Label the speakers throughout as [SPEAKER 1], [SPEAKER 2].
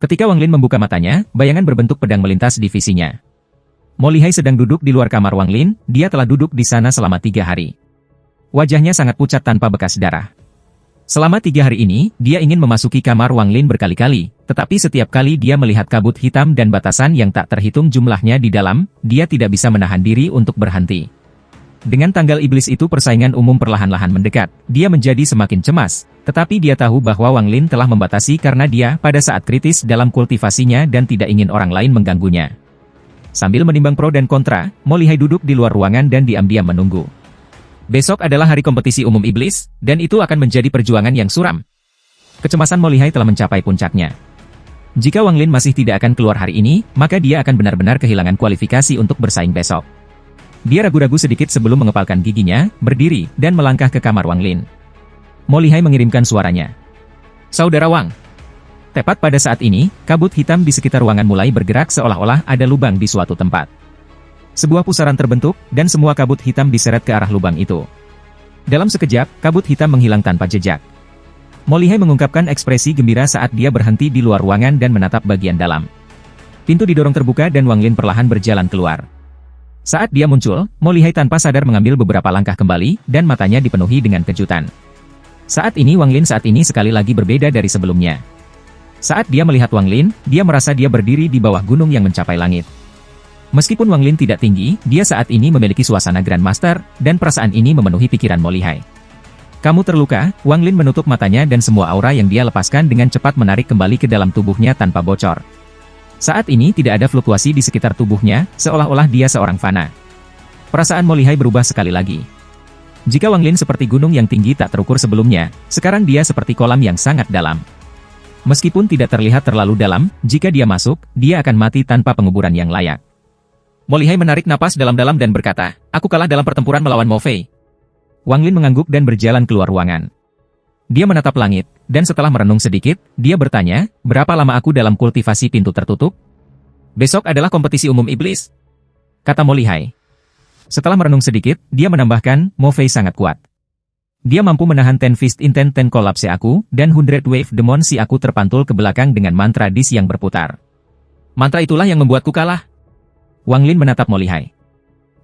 [SPEAKER 1] Ketika Wang Lin membuka matanya, bayangan berbentuk pedang melintas di visinya. Mo Lihai sedang duduk di luar kamar Wang Lin, dia telah duduk di sana selama 3 hari. Wajahnya sangat pucat tanpa bekas darah. Selama 3 hari ini, dia ingin memasuki kamar Wang Lin berkali-kali, tetapi setiap kali dia melihat kabut hitam dan batasan yang tak terhitung jumlahnya di dalam, dia tidak bisa menahan diri untuk berhenti. Dengan tanggal iblis itu persaingan umum perlahan-lahan mendekat, dia menjadi semakin cemas, tetapi dia tahu bahwa Wang Lin telah membatasi karena dia pada saat kritis dalam kultivasinya dan tidak ingin orang lain mengganggunya. Sambil menimbang pro dan kontra, Mo Lihai duduk di luar ruangan dan diam-diam menunggu. Besok adalah hari kompetisi umum iblis, dan itu akan menjadi perjuangan yang suram. Kecemasan Mo Lihai telah mencapai puncaknya. Jika Wang Lin masih tidak akan keluar hari ini, maka dia akan benar-benar kehilangan kualifikasi untuk bersaing besok. Dia ragu-ragu sedikit sebelum mengepalkan giginya, berdiri, dan melangkah ke kamar Wang Lin. Mo Lihai mengirimkan suaranya. "Saudara Wang." Tepat pada saat ini, kabut hitam di sekitar ruangan mulai bergerak seolah-olah ada lubang di suatu tempat. Sebuah pusaran terbentuk, dan semua kabut hitam diseret ke arah lubang itu. Dalam sekejap, kabut hitam menghilang tanpa jejak. Mo Lihai mengungkapkan ekspresi gembira saat dia berhenti di luar ruangan dan menatap bagian dalam. Pintu didorong terbuka dan Wang Lin perlahan berjalan keluar. Saat dia muncul, Mo Lihai tanpa sadar mengambil beberapa langkah kembali, dan matanya dipenuhi dengan kejutan. Saat ini Wang Lin sekali lagi berbeda dari sebelumnya. Saat dia melihat Wang Lin, dia merasa dia berdiri di bawah gunung yang mencapai langit. Meskipun Wang Lin tidak tinggi, dia saat ini memiliki suasana Grandmaster, dan perasaan ini memenuhi pikiran Mo Lihai. "Kamu terluka?" Wang Lin menutup matanya dan semua aura yang dia lepaskan dengan cepat menarik kembali ke dalam tubuhnya tanpa bocor. Saat ini tidak ada fluktuasi di sekitar tubuhnya, seolah-olah dia seorang fana. Perasaan Mo Lihai berubah sekali lagi. Jika Wang Lin seperti gunung yang tinggi tak terukur sebelumnya, sekarang dia seperti kolam yang sangat dalam. Meskipun tidak terlihat terlalu dalam, jika dia masuk, dia akan mati tanpa penguburan yang layak. Mo Lihai menarik napas dalam-dalam dan berkata, "Aku kalah dalam pertempuran melawan Mo Fei." Wang Lin mengangguk dan berjalan keluar ruangan. Dia menatap langit, dan setelah merenung sedikit, dia bertanya, "Berapa lama aku dalam kultivasi pintu tertutup?" "Besok adalah kompetisi umum iblis," kata Mo Lihai. Setelah merenung sedikit, dia menambahkan, "Mo Fei sangat kuat. Dia mampu menahan 10 Fist in 10 Collapse aku, dan 100 Wave Demon si aku terpantul ke belakang dengan mantra dis yang berputar. Mantra itulah yang membuatku kalah." Wang Lin menatap Mo Lihai.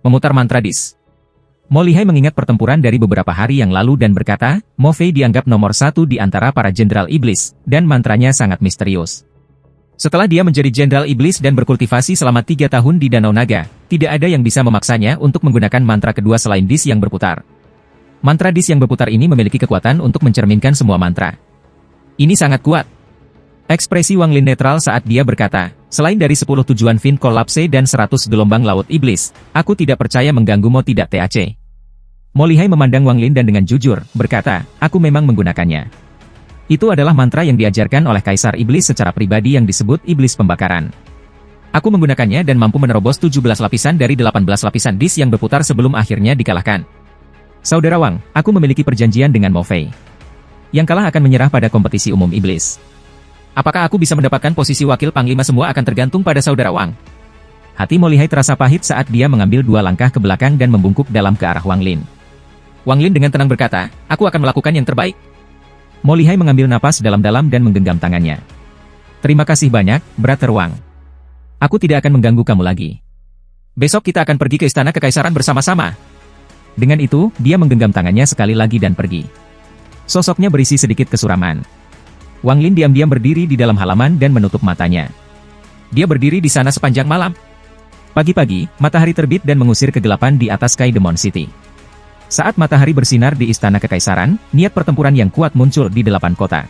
[SPEAKER 1] "Memutar mantra dis." Mo Lihai mengingat pertempuran dari beberapa hari yang lalu dan berkata, Mo Fei dianggap nomor 1 di antara para jenderal iblis, dan mantranya sangat misterius. Setelah dia menjadi jenderal iblis dan berkultivasi selama 3 tahun di Danau Naga, tidak ada yang bisa memaksanya untuk menggunakan mantra kedua selain dis yang berputar. Mantra dis yang berputar ini memiliki kekuatan untuk mencerminkan semua mantra. Ini sangat kuat. Ekspresi Wang Lin netral saat dia berkata, "Selain dari 10 tujuan Fin Collapse dan 100 gelombang laut iblis, aku tidak percaya mengganggumu tidak TAC." Mo Lihai memandang Wang Lin dan dengan jujur, berkata, "Aku memang menggunakannya. Itu adalah mantra yang diajarkan oleh Kaisar Iblis secara pribadi yang disebut Iblis Pembakaran. Aku menggunakannya dan mampu menerobos 17 lapisan dari 18 lapisan dis yang berputar sebelum akhirnya dikalahkan. Saudara Wang, aku memiliki perjanjian dengan Mo Fei. Yang kalah akan menyerah pada kompetisi umum iblis. Apakah aku bisa mendapatkan posisi wakil panglima semua akan tergantung pada saudara Wang." Hati Mo Lihai terasa pahit saat dia mengambil 2 langkah ke belakang dan membungkuk dalam ke arah Wang Lin. Wang Lin dengan tenang berkata, "Aku akan melakukan yang terbaik." Mo Lihai mengambil napas dalam-dalam dan menggenggam tangannya. "Terima kasih banyak, Brother Wang. Aku tidak akan mengganggu kamu lagi. Besok kita akan pergi ke Istana Kekaisaran bersama-sama." Dengan itu, dia menggenggam tangannya sekali lagi dan pergi. Sosoknya berisi sedikit kesuraman. Wang Lin diam-diam berdiri di dalam halaman dan menutup matanya. Dia berdiri di sana sepanjang malam. Pagi-pagi, matahari terbit dan mengusir kegelapan di atas Sky Demon City. Saat matahari bersinar di Istana Kekaisaran, niat pertempuran yang kuat muncul di 8 kota.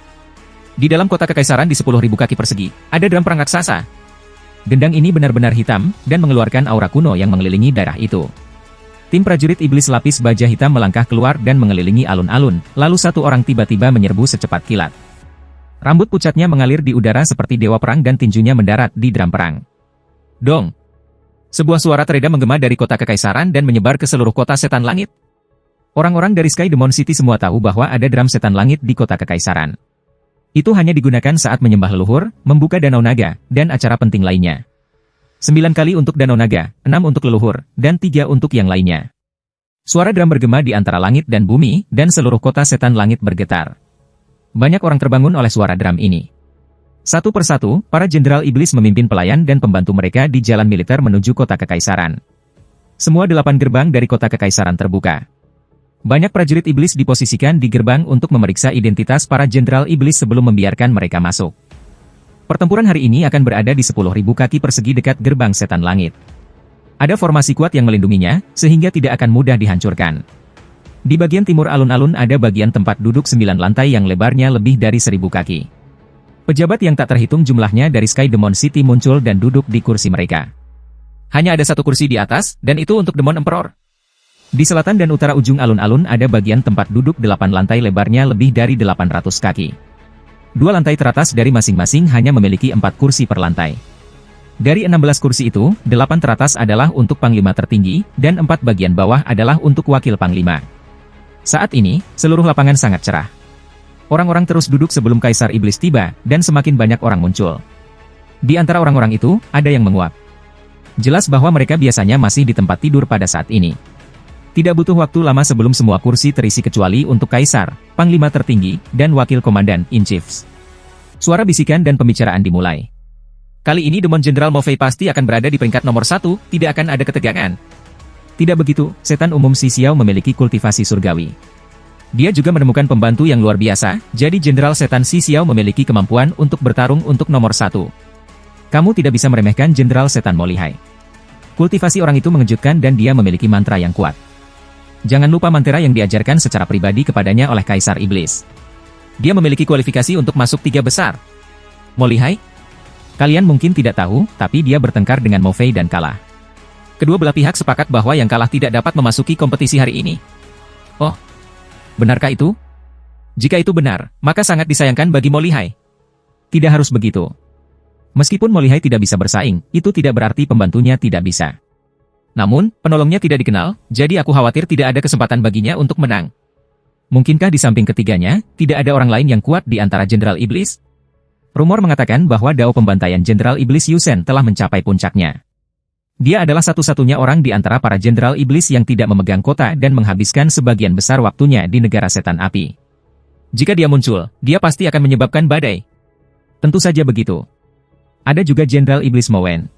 [SPEAKER 1] Di dalam kota Kekaisaran di 10.000 kaki persegi, ada drum perang raksasa. Gendang ini benar-benar hitam, dan mengeluarkan aura kuno yang mengelilingi daerah itu. Tim prajurit iblis lapis baja hitam melangkah keluar dan mengelilingi alun-alun, lalu satu orang tiba-tiba menyerbu secepat kilat. Rambut pucatnya mengalir di udara seperti dewa perang dan tinjunya mendarat di drum perang. Dong! Sebuah suara teredam menggema dari kota Kekaisaran dan menyebar ke seluruh kota setan langit. Orang-orang dari Sky Demon City semua tahu bahwa ada drum setan langit di kota Kekaisaran. Itu hanya digunakan saat menyembah leluhur, membuka Danau Naga, dan acara penting lainnya. 9 kali untuk Danau Naga, 6 untuk leluhur, dan 3 untuk yang lainnya. Suara drum bergema di antara langit dan bumi, dan seluruh kota setan langit bergetar. Banyak orang terbangun oleh suara drum ini. Satu persatu, para jenderal iblis memimpin pelayan dan pembantu mereka di jalan militer menuju kota kekaisaran. Semua 8 gerbang dari kota kekaisaran terbuka. Banyak prajurit iblis diposisikan di gerbang untuk memeriksa identitas para jenderal iblis sebelum membiarkan mereka masuk. Pertempuran hari ini akan berada di 10.000 kaki persegi dekat gerbang setan langit. Ada formasi kuat yang melindunginya, sehingga tidak akan mudah dihancurkan. Di bagian timur alun-alun ada bagian tempat duduk 9 lantai yang lebarnya lebih dari 1.000 kaki. Pejabat yang tak terhitung jumlahnya dari Sky Demon City muncul dan duduk di kursi mereka. Hanya ada 1 kursi di atas, dan itu untuk Demon Emperor. Di selatan dan utara ujung alun-alun ada bagian tempat duduk 8 lantai lebarnya lebih dari 800 kaki. 2 lantai teratas dari masing-masing hanya memiliki 4 kursi per lantai. Dari 16 kursi itu, 8 teratas adalah untuk Panglima tertinggi, dan 4 bagian bawah adalah untuk Wakil Panglima. Saat ini, seluruh lapangan sangat cerah. Orang-orang terus duduk sebelum Kaisar Iblis tiba, dan semakin banyak orang muncul. Di antara orang-orang itu, ada yang menguap. Jelas bahwa mereka biasanya masih di tempat tidur pada saat ini. Tidak butuh waktu lama sebelum semua kursi terisi kecuali untuk Kaisar, Panglima tertinggi, dan Wakil Komandan in Chiefs. Suara bisikan dan pembicaraan dimulai. Kali ini Demon Jenderal Morfei pasti akan berada di peringkat nomor 1, tidak akan ada ketegangan. Tidak begitu, setan umum Si Xiao memiliki kultivasi surgawi. Dia juga menemukan pembantu yang luar biasa, jadi Jenderal Setan Si Xiao memiliki kemampuan untuk bertarung untuk nomor 1. Kamu tidak bisa meremehkan Jenderal Setan Mo Lihai. Kultivasi orang itu mengejutkan dan dia memiliki mantra yang kuat. Jangan lupa mantra yang diajarkan secara pribadi kepadanya oleh Kaisar Iblis. Dia memiliki kualifikasi untuk masuk 3 besar. Mo Lihai? Kalian mungkin tidak tahu, tapi dia bertengkar dengan Mo Fei dan kalah. Kedua belah pihak sepakat bahwa yang kalah tidak dapat memasuki kompetisi hari ini. Oh, benarkah itu? Jika itu benar, maka sangat disayangkan bagi Mo Lihai. Tidak harus begitu. Meskipun Mo Lihai tidak bisa bersaing, itu tidak berarti pembantunya tidak bisa. Namun, penolongnya tidak dikenal, jadi aku khawatir tidak ada kesempatan baginya untuk menang. Mungkinkah di samping ketiganya, tidak ada orang lain yang kuat di antara Jenderal Iblis? Rumor mengatakan bahwa dao pembantaian Jenderal Iblis Yusen telah mencapai puncaknya. Dia adalah satu-satunya orang di antara para Jenderal Iblis yang tidak memegang kota dan menghabiskan sebagian besar waktunya di negara setan api. Jika dia muncul, dia pasti akan menyebabkan badai. Tentu saja begitu. Ada juga Jenderal Iblis Mowen.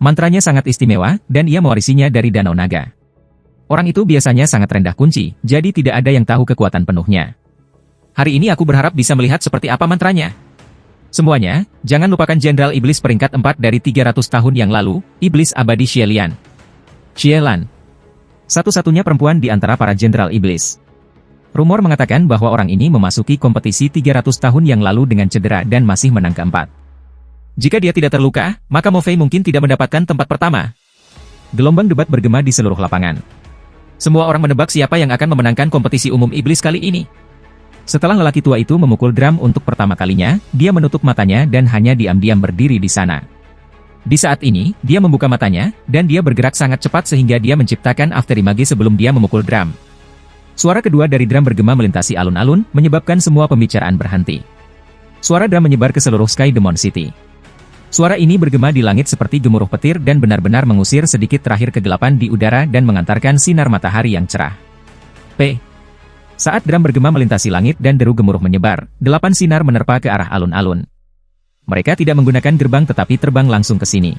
[SPEAKER 1] Mantranya sangat istimewa, dan ia mewarisinya dari Danau Naga. Orang itu biasanya sangat rendah kunci, jadi tidak ada yang tahu kekuatan penuhnya. Hari ini aku berharap bisa melihat seperti apa mantranya. Semuanya, jangan lupakan Jenderal Iblis peringkat 4 dari 300 tahun yang lalu, Iblis Abadi Xielian. Xielan. Satu-satunya perempuan di antara para Jenderal Iblis. Rumor mengatakan bahwa orang ini memasuki kompetisi 300 tahun yang lalu dengan cedera dan masih menang keempat. Jika dia tidak terluka, maka Mo Fei mungkin tidak mendapatkan tempat pertama. Gelombang debat bergema di seluruh lapangan. Semua orang menebak siapa yang akan memenangkan kompetisi umum iblis kali ini. Setelah lelaki tua itu memukul drum untuk pertama kalinya, dia menutup matanya dan hanya diam-diam berdiri di sana. Di saat ini, dia membuka matanya, dan dia bergerak sangat cepat sehingga dia menciptakan afterimage sebelum dia memukul drum. Suara kedua dari drum bergema melintasi alun-alun, menyebabkan semua pembicaraan berhenti. Suara drum menyebar ke seluruh Sky Demon City. Suara ini bergema di langit seperti gemuruh petir dan benar-benar mengusir sedikit terakhir kegelapan di udara dan mengantarkan sinar matahari yang cerah. Saat drum bergema melintasi langit dan deru gemuruh menyebar, 8 sinar menerpa ke arah alun-alun. Mereka tidak menggunakan gerbang tetapi terbang langsung ke sini.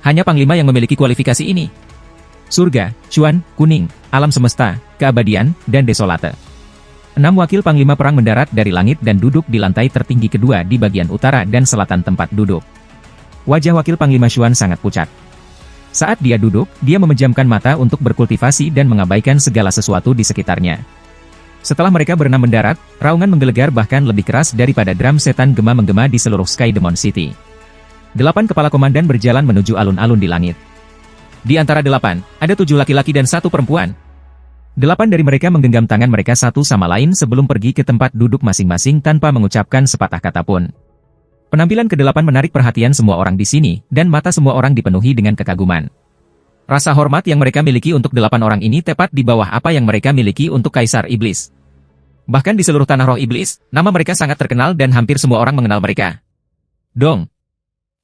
[SPEAKER 1] Hanya Panglima yang memiliki kualifikasi ini. Surga, cuan, kuning, alam semesta, keabadian, dan desolate. 6 wakil Panglima perang mendarat dari langit dan duduk di lantai tertinggi kedua di bagian utara dan selatan tempat duduk. Wajah wakil Panglima Xuan sangat pucat. Saat dia duduk, dia memejamkan mata untuk berkultivasi dan mengabaikan segala sesuatu di sekitarnya. Setelah mereka berenam mendarat, raungan menggelegar bahkan lebih keras daripada drum setan gema menggema di seluruh Sky Demon City. 8 kepala komandan berjalan menuju alun-alun di langit. Di antara 8, ada 7 laki-laki dan 1 perempuan. 8 dari mereka menggenggam tangan mereka satu sama lain sebelum pergi ke tempat duduk masing-masing tanpa mengucapkan sepatah kata pun. Penampilan ke-8 menarik perhatian semua orang di sini, dan mata semua orang dipenuhi dengan kekaguman. Rasa hormat yang mereka miliki untuk 8 orang ini tepat di bawah apa yang mereka miliki untuk Kaisar Iblis. Bahkan di seluruh tanah roh iblis, nama mereka sangat terkenal dan hampir semua orang mengenal mereka. Dong.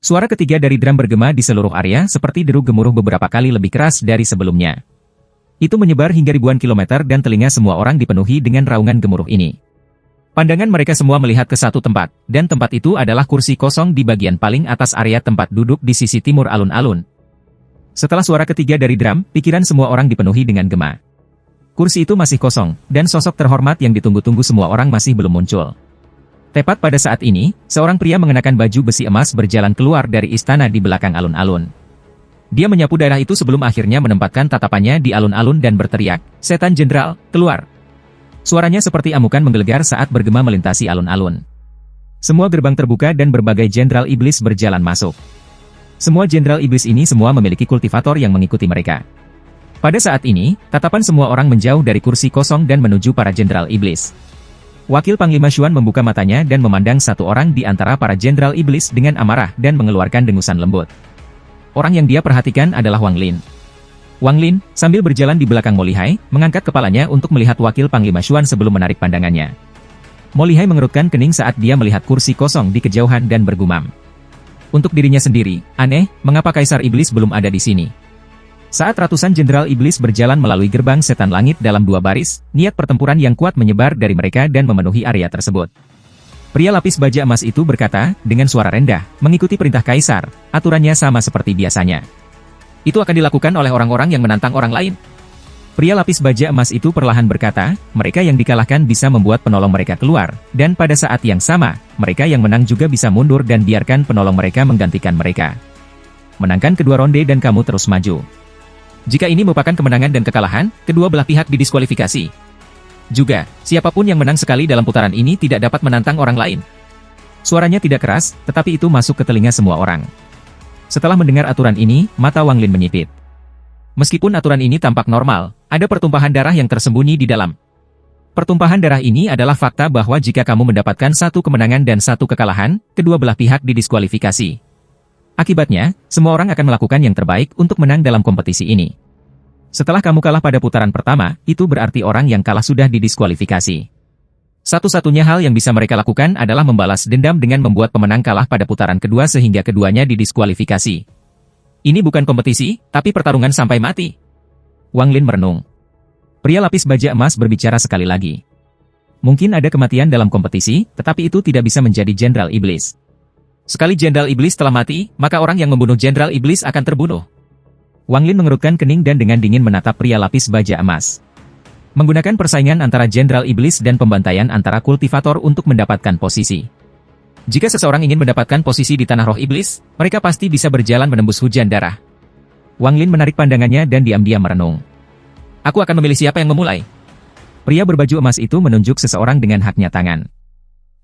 [SPEAKER 1] Suara ketiga dari drum bergema di seluruh area seperti deru gemuruh beberapa kali lebih keras dari sebelumnya. Itu menyebar hingga ribuan kilometer dan telinga semua orang dipenuhi dengan raungan gemuruh ini. Pandangan mereka semua melihat ke satu tempat, dan tempat itu adalah kursi kosong di bagian paling atas area tempat duduk di sisi timur alun-alun. Setelah suara ketiga dari drum, pikiran semua orang dipenuhi dengan gema. Kursi itu masih kosong, dan sosok terhormat yang ditunggu-tunggu semua orang masih belum muncul. Tepat pada saat ini, seorang pria mengenakan baju besi emas berjalan keluar dari istana di belakang alun-alun. Dia menyapu daerah itu sebelum akhirnya menempatkan tatapannya di alun-alun dan berteriak, "Setan Jenderal, keluar!" Suaranya seperti amukan menggelegar saat bergema melintasi alun-alun. Semua gerbang terbuka dan berbagai jenderal iblis berjalan masuk. Semua jenderal iblis ini semua memiliki kultivator yang mengikuti mereka. Pada saat ini, tatapan semua orang menjauh dari kursi kosong dan menuju para jenderal iblis. Wakil Panglima Xuan membuka matanya dan memandang satu orang di antara para jenderal iblis dengan amarah dan mengeluarkan dengusan lembut. Orang yang dia perhatikan adalah Wang Lin. Wang Lin, sambil berjalan di belakang Mo Lihai, mengangkat kepalanya untuk melihat Wakil Panglima Xuan sebelum menarik pandangannya. Mo Lihai mengerutkan kening saat dia melihat kursi kosong di kejauhan dan bergumam. Untuk dirinya sendiri, aneh, mengapa Kaisar Iblis belum ada di sini? Saat ratusan jenderal iblis berjalan melalui gerbang setan langit dalam dua baris, niat pertempuran yang kuat menyebar dari mereka dan memenuhi area tersebut. Pria lapis baja emas itu berkata, dengan suara rendah, mengikuti perintah Kaisar, aturannya sama seperti biasanya. Itu akan dilakukan oleh orang-orang yang menantang orang lain. Pria lapis baja emas itu perlahan berkata, mereka yang dikalahkan bisa membuat penolong mereka keluar, dan pada saat yang sama, mereka yang menang juga bisa mundur dan biarkan penolong mereka menggantikan mereka. Menangkan kedua ronde dan kamu terus maju. Jika ini merupakan kemenangan dan kekalahan, kedua belah pihak didiskualifikasi. Juga, siapapun yang menang sekali dalam putaran ini tidak dapat menantang orang lain. Suaranya tidak keras, tetapi itu masuk ke telinga semua orang. Setelah mendengar aturan ini, mata Wang Lin menyipit. Meskipun aturan ini tampak normal, ada pertumpahan darah yang tersembunyi di dalam. Pertumpahan darah ini adalah fakta bahwa jika kamu mendapatkan satu kemenangan dan satu kekalahan, kedua belah pihak didiskualifikasi. Akibatnya, semua orang akan melakukan yang terbaik untuk menang dalam kompetisi ini. Setelah kamu kalah pada putaran pertama, itu berarti orang yang kalah sudah didiskualifikasi. Satu-satunya hal yang bisa mereka lakukan adalah membalas dendam dengan membuat pemenang kalah pada putaran kedua sehingga keduanya didiskualifikasi. Ini bukan kompetisi, tapi pertarungan sampai mati. Wang Lin merenung. Pria lapis baja emas berbicara sekali lagi. Mungkin ada kematian dalam kompetisi, tetapi itu tidak bisa menjadi jenderal iblis. Sekali jenderal iblis telah mati, maka orang yang membunuh jenderal iblis akan terbunuh. Wang Lin mengerutkan kening dan dengan dingin menatap pria lapis baja emas. Menggunakan persaingan antara jenderal iblis dan pembantaian antara kultivator untuk mendapatkan posisi. Jika seseorang ingin mendapatkan posisi di tanah roh iblis, mereka pasti bisa berjalan menembus hujan darah. Wang Lin menarik pandangannya dan diam-diam merenung. Aku akan memilih siapa yang memulai. Pria berbaju emas itu menunjuk seseorang dengan haknya tangan.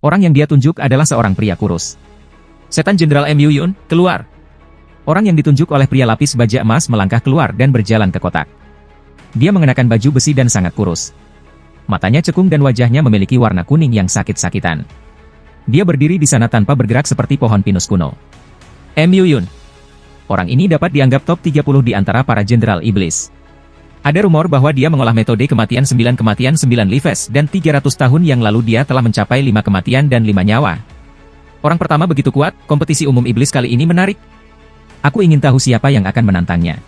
[SPEAKER 1] Orang yang dia tunjuk adalah seorang pria kurus. Setan Jenderal Mu Yun, keluar. Orang yang ditunjuk oleh pria lapis baja emas melangkah keluar dan berjalan ke kotak. Dia mengenakan baju besi dan sangat kurus. Matanya cekung dan wajahnya memiliki warna kuning yang sakit-sakitan. Dia berdiri di sana tanpa bergerak seperti pohon pinus kuno. Mu Yun. Orang ini dapat dianggap top 30 di antara para jenderal iblis. Ada rumor bahwa dia mengolah metode kematian 9 lives dan 300 tahun yang lalu dia telah mencapai 5 kematian dan 5 nyawa. Orang pertama begitu kuat, kompetisi umum iblis kali ini menarik. Aku ingin tahu siapa yang akan menantangnya.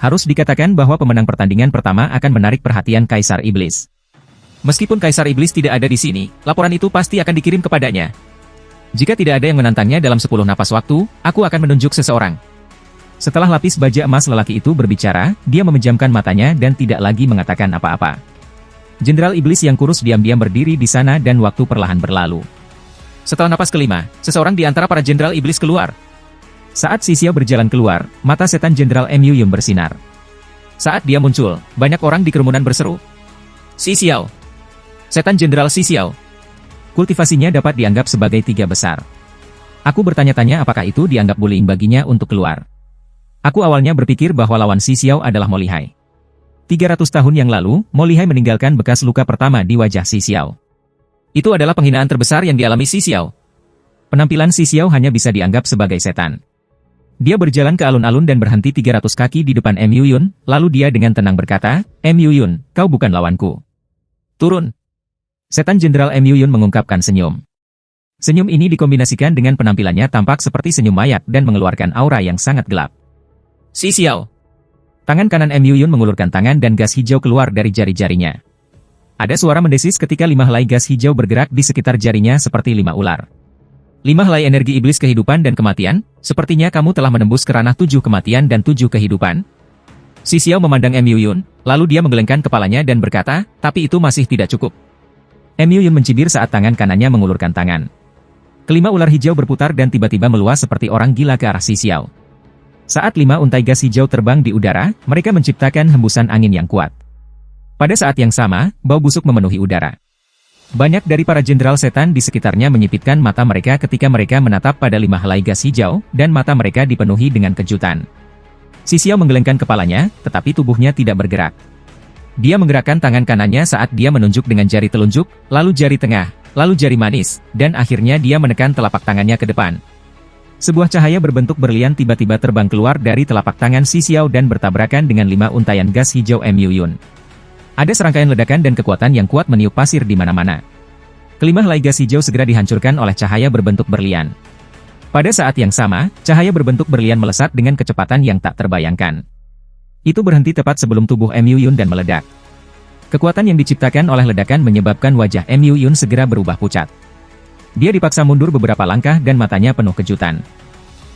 [SPEAKER 1] Harus dikatakan bahwa pemenang pertandingan pertama akan menarik perhatian Kaisar Iblis. Meskipun Kaisar Iblis tidak ada di sini, laporan itu pasti akan dikirim kepadanya. Jika tidak ada yang menantangnya dalam 10 napas waktu, aku akan menunjuk seseorang. Setelah lapis baja emas lelaki itu berbicara, dia memejamkan matanya dan tidak lagi mengatakan apa-apa. Jenderal Iblis yang kurus diam-diam berdiri di sana dan waktu perlahan berlalu. Setelah napas kelima, seseorang di antara para jenderal Iblis keluar. Saat Xi Xiao berjalan keluar, mata setan Jenderal Mu Yun bersinar. Saat dia muncul, banyak orang di kerumunan berseru, Xi Xiao! Setan Jenderal Xi Xiao! Kultivasinya dapat dianggap sebagai 3 besar. Aku bertanya-tanya apakah itu dianggap bullying baginya untuk keluar. Aku awalnya berpikir bahwa lawan Xi Xiao adalah Mo Lihai. 300 tahun yang lalu, Mo Lihai meninggalkan bekas luka pertama di wajah Xi Xiao. Itu adalah penghinaan terbesar yang dialami Xi Xiao. Penampilan Xi Xiao hanya bisa dianggap sebagai setan. Dia berjalan ke alun-alun dan berhenti 300 kaki di depan Mu Yun, lalu dia dengan tenang berkata, Mu Yun, kau bukan lawanku. Turun. Setan Jenderal Mu Yun mengungkapkan senyum. Senyum ini dikombinasikan dengan penampilannya tampak seperti senyum mayat dan mengeluarkan aura yang sangat gelap. Xi Xiao. Tangan kanan Mu Yun mengulurkan tangan dan gas hijau keluar dari jari-jarinya. Ada suara mendesis ketika 5 helai gas hijau bergerak di sekitar jarinya seperti 5 ular. 5 helai energi iblis kehidupan dan kematian, sepertinya kamu telah menembus ke ranah 7 kematian dan 7 kehidupan. Si Xiao memandang Mu Yun, lalu dia menggelengkan kepalanya dan berkata, tapi itu masih tidak cukup. Mu Yun mencibir saat tangan kanannya mengulurkan tangan. Kelima ular hijau berputar dan tiba-tiba meluas seperti orang gila ke arah si Xiao. Saat 5 untai gas hijau terbang di udara, mereka menciptakan hembusan angin yang kuat. Pada saat yang sama, bau busuk memenuhi udara. Banyak dari para jenderal setan di sekitarnya menyipitkan mata mereka ketika mereka menatap pada 5 helai gas hijau, dan mata mereka dipenuhi dengan kejutan. Si Xiao menggelengkan kepalanya, tetapi tubuhnya tidak bergerak. Dia menggerakkan tangan kanannya saat dia menunjuk dengan jari telunjuk, lalu jari tengah, lalu jari manis, dan akhirnya dia menekan telapak tangannya ke depan. Sebuah cahaya berbentuk berlian tiba-tiba terbang keluar dari telapak tangan si Xiao dan bertabrakan dengan 5 untaian gas hijau Mu Yun. Ada serangkaian ledakan dan kekuatan yang kuat meniup pasir di mana-mana. Kelima helai gas hijau segera dihancurkan oleh cahaya berbentuk berlian. Pada saat yang sama, cahaya berbentuk berlian melesat dengan kecepatan yang tak terbayangkan. Itu berhenti tepat sebelum tubuh Mu Yun dan meledak. Kekuatan yang diciptakan oleh ledakan menyebabkan wajah Mu Yun segera berubah pucat. Dia dipaksa mundur beberapa langkah dan matanya penuh kejutan.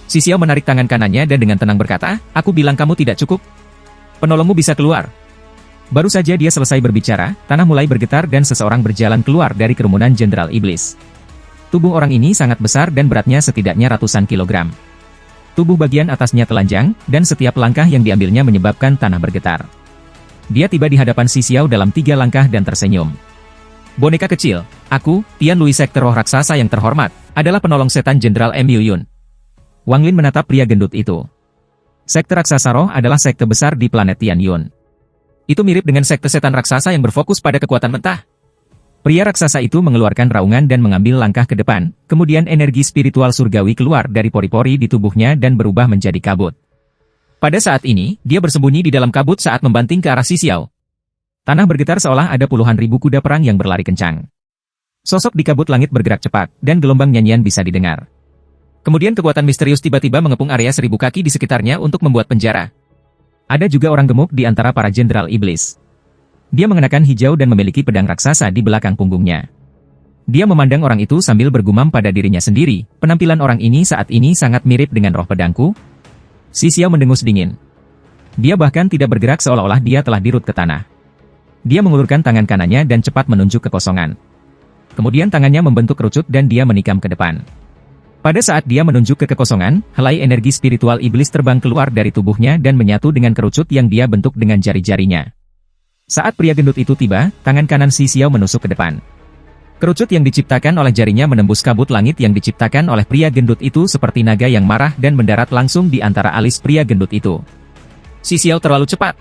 [SPEAKER 1] Si Xiao menarik tangan kanannya dan dengan tenang berkata, aku bilang kamu tidak cukup. Penolongmu bisa keluar. Baru saja dia selesai berbicara, tanah mulai bergetar dan seseorang berjalan keluar dari kerumunan Jenderal Iblis. Tubuh orang ini sangat besar dan beratnya setidaknya ratusan kilogram. Tubuh bagian atasnya telanjang, dan setiap langkah yang diambilnya menyebabkan tanah bergetar. Dia tiba di hadapan si Xiao dalam 3 langkah dan tersenyum. Boneka kecil, aku, Tian Lui Sekte Roh Raksasa yang terhormat, adalah penolong setan Jenderal Mu Yun. Wang Lin menatap pria gendut itu. Sekte Raksasa Roh adalah sekte besar di planet Tian Yun. Itu mirip dengan sekte setan raksasa yang berfokus pada kekuatan mentah. Pria raksasa itu mengeluarkan raungan dan mengambil langkah ke depan, kemudian energi spiritual surgawi keluar dari pori-pori di tubuhnya dan berubah menjadi kabut. Pada saat ini, dia bersembunyi di dalam kabut saat membanting ke arah si Xiao. Tanah bergetar seolah ada puluhan ribu kuda perang yang berlari kencang. Sosok di kabut langit bergerak cepat, dan gelombang nyanyian bisa didengar. Kemudian kekuatan misterius tiba-tiba mengepung area 1000 kaki di sekitarnya untuk membuat penjara. Ada juga orang gemuk di antara para jenderal iblis. Dia mengenakan hijau dan memiliki pedang raksasa di belakang punggungnya. Dia memandang orang itu sambil bergumam pada dirinya sendiri, penampilan orang ini saat ini sangat mirip dengan roh pedangku. Si Xiao mendengus dingin. Dia bahkan tidak bergerak seolah-olah dia telah dirut ke tanah. Dia mengulurkan tangan kanannya dan cepat menunjuk ke kosongan. Kemudian tangannya membentuk kerucut dan dia menikam ke depan. Pada saat dia menunjuk ke kekosongan, helai energi spiritual iblis terbang keluar dari tubuhnya dan menyatu dengan kerucut yang dia bentuk dengan jari-jarinya. Saat pria gendut itu tiba, tangan kanan si Xiao menusuk ke depan. Kerucut yang diciptakan oleh jarinya menembus kabut langit yang diciptakan oleh pria gendut itu seperti naga yang marah dan mendarat langsung di antara alis pria gendut itu. Si Xiao terlalu cepat.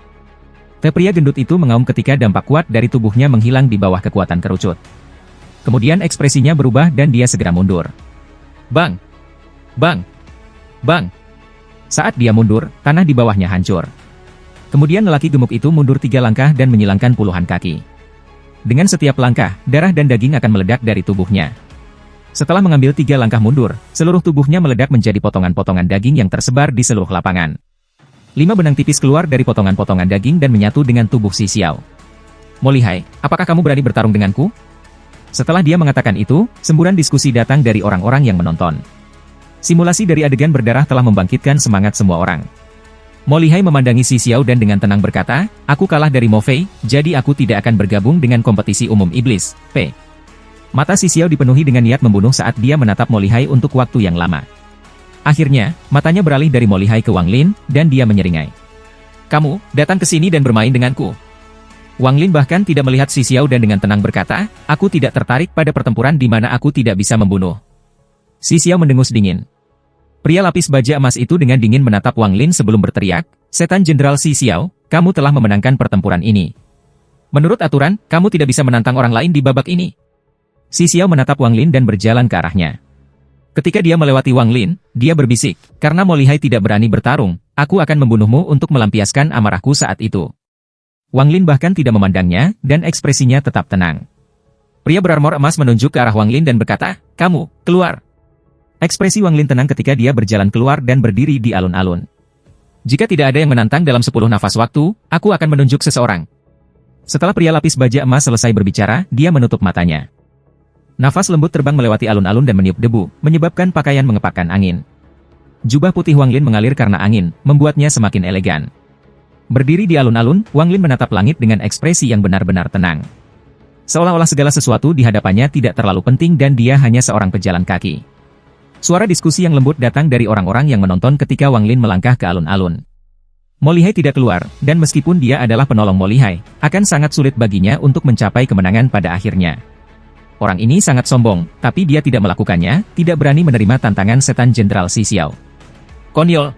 [SPEAKER 1] Pria gendut itu mengaum ketika dampak kuat dari tubuhnya menghilang di bawah kekuatan kerucut. Kemudian ekspresinya berubah dan dia segera mundur. Bang! Bang! Bang! Saat dia mundur, tanah di bawahnya hancur. Kemudian lelaki gemuk itu mundur 3 langkah dan menyilangkan puluhan kaki. Dengan setiap langkah, darah dan daging akan meledak dari tubuhnya. Setelah mengambil 3 langkah mundur, seluruh tubuhnya meledak menjadi potongan-potongan daging yang tersebar di seluruh lapangan. 5 benang tipis keluar dari potongan-potongan daging dan menyatu dengan tubuh si Xiao. Mo Lihai, apakah kamu berani bertarung denganku? Setelah dia mengatakan itu, semburan diskusi datang dari orang-orang yang menonton. Simulasi dari adegan berdarah telah membangkitkan semangat semua orang. Mo Lihai memandangi si Xiao dan dengan tenang berkata, aku kalah dari Mo Fei, jadi aku tidak akan bergabung dengan kompetisi umum iblis, P. Mata si Xiao dipenuhi dengan niat membunuh saat dia menatap Mo Lihai untuk waktu yang lama. Akhirnya, matanya beralih dari Mo Lihai ke Wang Lin, dan dia menyeringai. Kamu, datang ke sini dan bermain denganku. Wang Lin bahkan tidak melihat si Xiao dan dengan tenang berkata, aku tidak tertarik pada pertempuran di mana aku tidak bisa membunuh. Si Xiao mendengus dingin. Pria lapis baja emas itu dengan dingin menatap Wang Lin sebelum berteriak, setan jenderal si Xiao, kamu telah memenangkan pertempuran ini. Menurut aturan, kamu tidak bisa menantang orang lain di babak ini. Si Xiao menatap Wang Lin dan berjalan ke arahnya. Ketika dia melewati Wang Lin, dia berbisik, karena Mo Lihai tidak berani bertarung, aku akan membunuhmu untuk melampiaskan amarahku saat itu. Wang Lin bahkan tidak memandangnya, dan ekspresinya tetap tenang. Pria berarmor emas menunjuk ke arah Wang Lin dan berkata, kamu, keluar. Ekspresi Wang Lin tenang ketika dia berjalan keluar dan berdiri di alun-alun. Jika tidak ada yang menantang dalam 10 nafas waktu, aku akan menunjuk seseorang. Setelah pria lapis baja emas selesai berbicara, dia menutup matanya. Nafas lembut terbang melewati alun-alun dan meniup debu, menyebabkan pakaian mengepakkan angin. Jubah putih Wang Lin mengalir karena angin, membuatnya semakin elegan. Berdiri di alun-alun, Wang Lin menatap langit dengan ekspresi yang benar-benar tenang. Seolah-olah segala sesuatu di hadapannya tidak terlalu penting dan dia hanya seorang pejalan kaki. Suara diskusi yang lembut datang dari orang-orang yang menonton ketika Wang Lin melangkah ke alun-alun. Mo Lihai tidak keluar, dan meskipun dia adalah penolong Mo Lihai, akan sangat sulit baginya untuk mencapai kemenangan pada akhirnya. Orang ini sangat sombong, tapi dia tidak melakukannya, tidak berani menerima tantangan setan Jenderal Xi Xiao. Konyol.